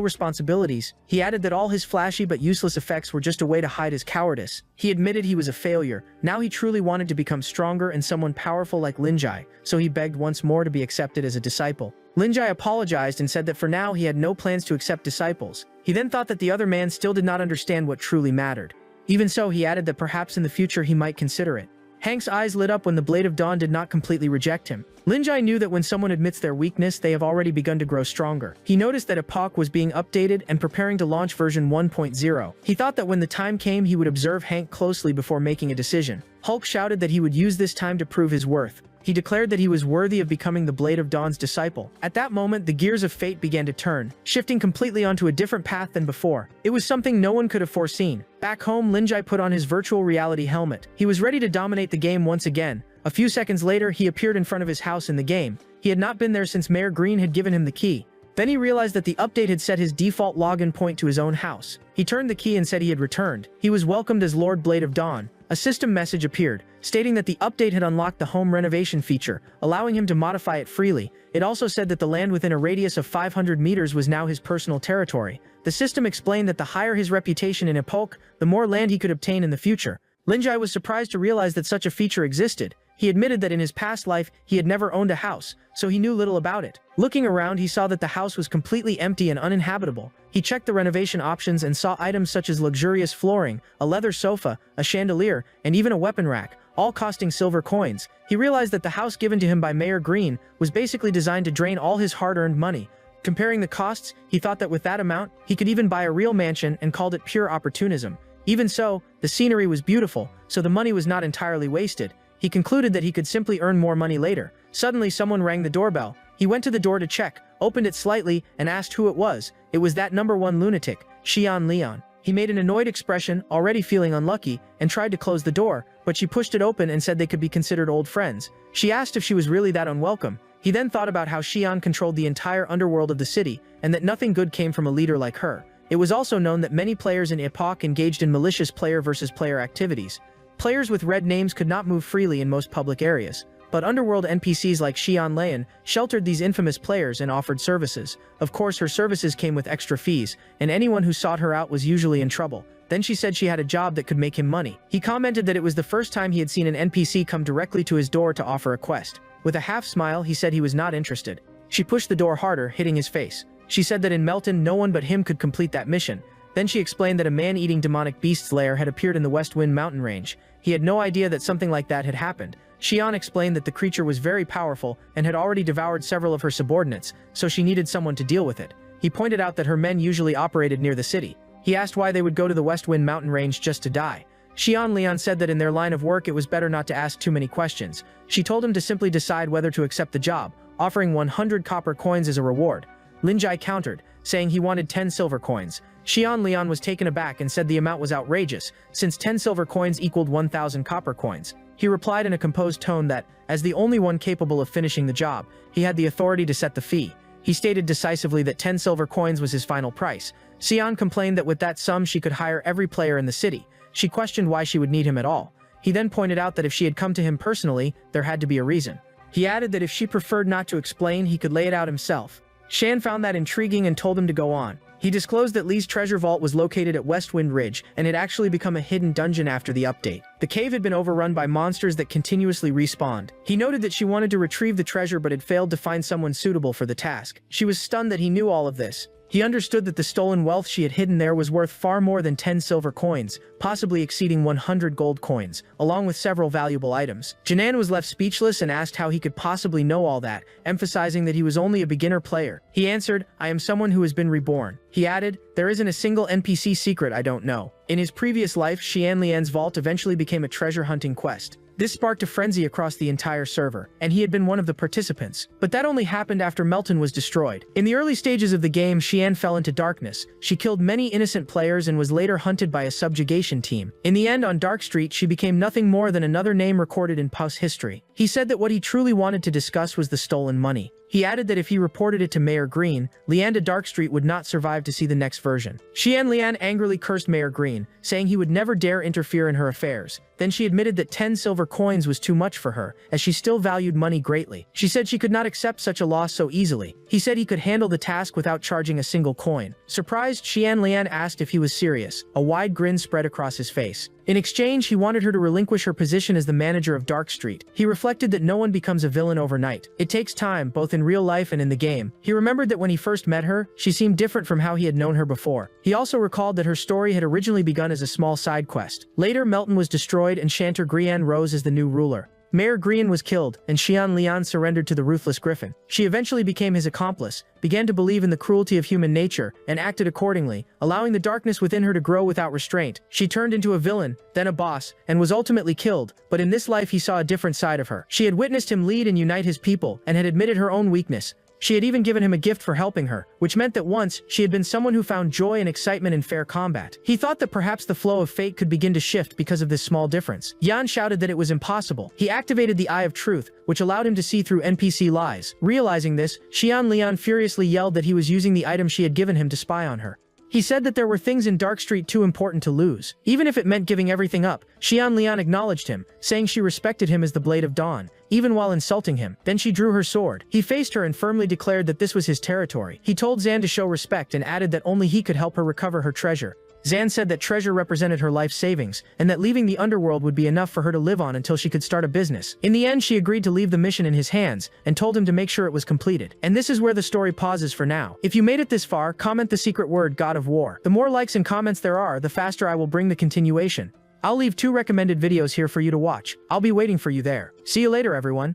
responsibilities. He added that all his flashy but useless effects were just a way to hide his cowardice. He admitted he was a failure. Now he truly wanted to become stronger and someone powerful like Linjai, so he begged once more to be accepted as a disciple. Linjai apologized and said that for now he had no plans to accept disciples. He then thought that the other man still did not understand what truly mattered. Even so, he added that perhaps in the future he might consider it. Hank's eyes lit up when the Blade of Dawn did not completely reject him. Linjai knew that when someone admits their weakness, they have already begun to grow stronger. He noticed that Epoch was being updated and preparing to launch version 1.0. He thought that when the time came, he would observe Hank closely before making a decision. Hulk shouted that he would use this time to prove his worth. He declared that he was worthy of becoming the Blade of Dawn's disciple. At that moment, the gears of fate began to turn, shifting completely onto a different path than before. It was something no one could have foreseen. Back home, Linjai put on his virtual reality helmet. He was ready to dominate the game once again. A few seconds later, he appeared in front of his house in the game. He had not been there since Mayor Green had given him the key. Then he realized that the update had set his default login point to his own house. He turned the key and said he had returned. He was welcomed as Lord Blade of Dawn. A system message appeared, stating that the update had unlocked the home renovation feature, allowing him to modify it freely. It also said that the land within a radius of 500 meters was now his personal territory. The system explained that the higher his reputation in Epoch, the more land he could obtain in the future. Linjai was surprised to realize that such a feature existed. He admitted that in his past life, he had never owned a house, so he knew little about it. Looking around, he saw that the house was completely empty and uninhabitable. He checked the renovation options and saw items such as luxurious flooring, a leather sofa, a chandelier, and even a weapon rack, all costing silver coins. He realized that the house given to him by Mayor Green was basically designed to drain all his hard-earned money. Comparing the costs, he thought that with that amount, he could even buy a real mansion and called it pure opportunism. Even so, the scenery was beautiful, so the money was not entirely wasted. He concluded that he could simply earn more money later. Suddenly, someone rang the doorbell. He went to the door to check, opened it slightly, and asked who it was. It was that number 1 lunatic, Xian Leon. He made an annoyed expression, already feeling unlucky, and tried to close the door, but she pushed it open and said they could be considered old friends. She asked if she was really that unwelcome. He then thought about how Xian controlled the entire underworld of the city, and that nothing good came from a leader like her. It was also known that many players in Epoch engaged in malicious player versus player activities. Players with red names could not move freely in most public areas, but underworld NPCs like Xian Leon sheltered these infamous players and offered services. Of course, her services came with extra fees, and anyone who sought her out was usually in trouble. Then she said she had a job that could make him money. He commented that it was the first time he had seen an NPC come directly to his door to offer a quest. With a half smile, he said he was not interested. She pushed the door harder, hitting his face. She said that in Melton, no one but him could complete that mission. Then she explained that a man-eating demonic beast's lair had appeared in the West Wind mountain range. He had no idea that something like that had happened. Xian explained that the creature was very powerful and had already devoured several of her subordinates, so she needed someone to deal with it. He pointed out that her men usually operated near the city. He asked why they would go to the West Wind mountain range just to die. Xian Leon said that in their line of work it was better not to ask too many questions. She told him to simply decide whether to accept the job, offering 100 copper coins as a reward. Linjai countered, saying he wanted 10 silver coins. Xian Leon was taken aback and said the amount was outrageous, since 10 silver coins equaled 1,000 copper coins. He replied in a composed tone that, as the only one capable of finishing the job, he had the authority to set the fee. He stated decisively that 10 silver coins was his final price. Xian complained that with that sum she could hire every player in the city. She questioned why she would need him at all. He then pointed out that if she had come to him personally, there had to be a reason. He added that if she preferred not to explain, he could lay it out himself. Shan found that intriguing and told him to go on. He disclosed that Lee's treasure vault was located at Westwind Ridge and had actually become a hidden dungeon after the update. The cave had been overrun by monsters that continuously respawned. He noted that she wanted to retrieve the treasure but had failed to find someone suitable for the task. She was stunned that he knew all of this. He understood that the stolen wealth she had hidden there was worth far more than 10 silver coins, possibly exceeding 100 gold coins, along with several valuable items. Janan was left speechless and asked how he could possibly know all that, emphasizing that he was only a beginner player. He answered, "I am someone who has been reborn." He added, "There isn't a single NPC secret I don't know." In his previous life, Xian Lian's vault eventually became a treasure hunting quest. This sparked a frenzy across the entire server, and he had been one of the participants. But that only happened after Melton was destroyed. In the early stages of the game, Xian fell into darkness. She killed many innocent players and was later hunted by a subjugation team. In the end, on Dark Street, she became nothing more than another name recorded in Puff's history. He said that what he truly wanted to discuss was the stolen money. He added that if he reported it to Mayor Green, Lianda Darkstreet would not survive to see the next version. Xian Lian angrily cursed Mayor Green, saying he would never dare interfere in her affairs. Then she admitted that 10 silver coins was too much for her, as she still valued money greatly. She said she could not accept such a loss so easily. He said he could handle the task without charging a single coin. Surprised, Xian Lian asked if he was serious. A wide grin spread across his face. In exchange, he wanted her to relinquish her position as the manager of Dark Street. He reflected that no one becomes a villain overnight. It takes time, both in real life and in the game. He remembered that when he first met her, she seemed different from how he had known her before. He also recalled that her story had originally begun as a small side quest. Later, Melton was destroyed and Shantar Grian rose as the new ruler. Mayor Grian was killed, and Xian Lian surrendered to the ruthless Griffin. She eventually became his accomplice, began to believe in the cruelty of human nature, and acted accordingly, allowing the darkness within her to grow without restraint. She turned into a villain, then a boss, and was ultimately killed, but in this life he saw a different side of her. She had witnessed him lead and unite his people, and had admitted her own weakness. She had even given him a gift for helping her, which meant that once, she had been someone who found joy and excitement in fair combat. He thought that perhaps the flow of fate could begin to shift because of this small difference. Yan shouted that it was impossible. He activated the Eye of Truth, which allowed him to see through NPC lies. Realizing this, Xian Lian furiously yelled that he was using the item she had given him to spy on her. He said that there were things in Dark Street too important to lose. Even if it meant giving everything up, Xian Lian acknowledged him, saying she respected him as the Blade of Dawn, even while insulting him. Then she drew her sword. He faced her and firmly declared that this was his territory. He told Zan to show respect and added that only he could help her recover her treasure. Zan said that treasure represented her life savings, and that leaving the underworld would be enough for her to live on until she could start a business. In the end, she agreed to leave the mission in his hands, and told him to make sure it was completed. And this is where the story pauses for now. If you made it this far, comment the secret word, God of War. The more likes and comments there are, the faster I will bring the continuation. I'll leave 2 recommended videos here for you to watch. I'll be waiting for you there. See you later, everyone.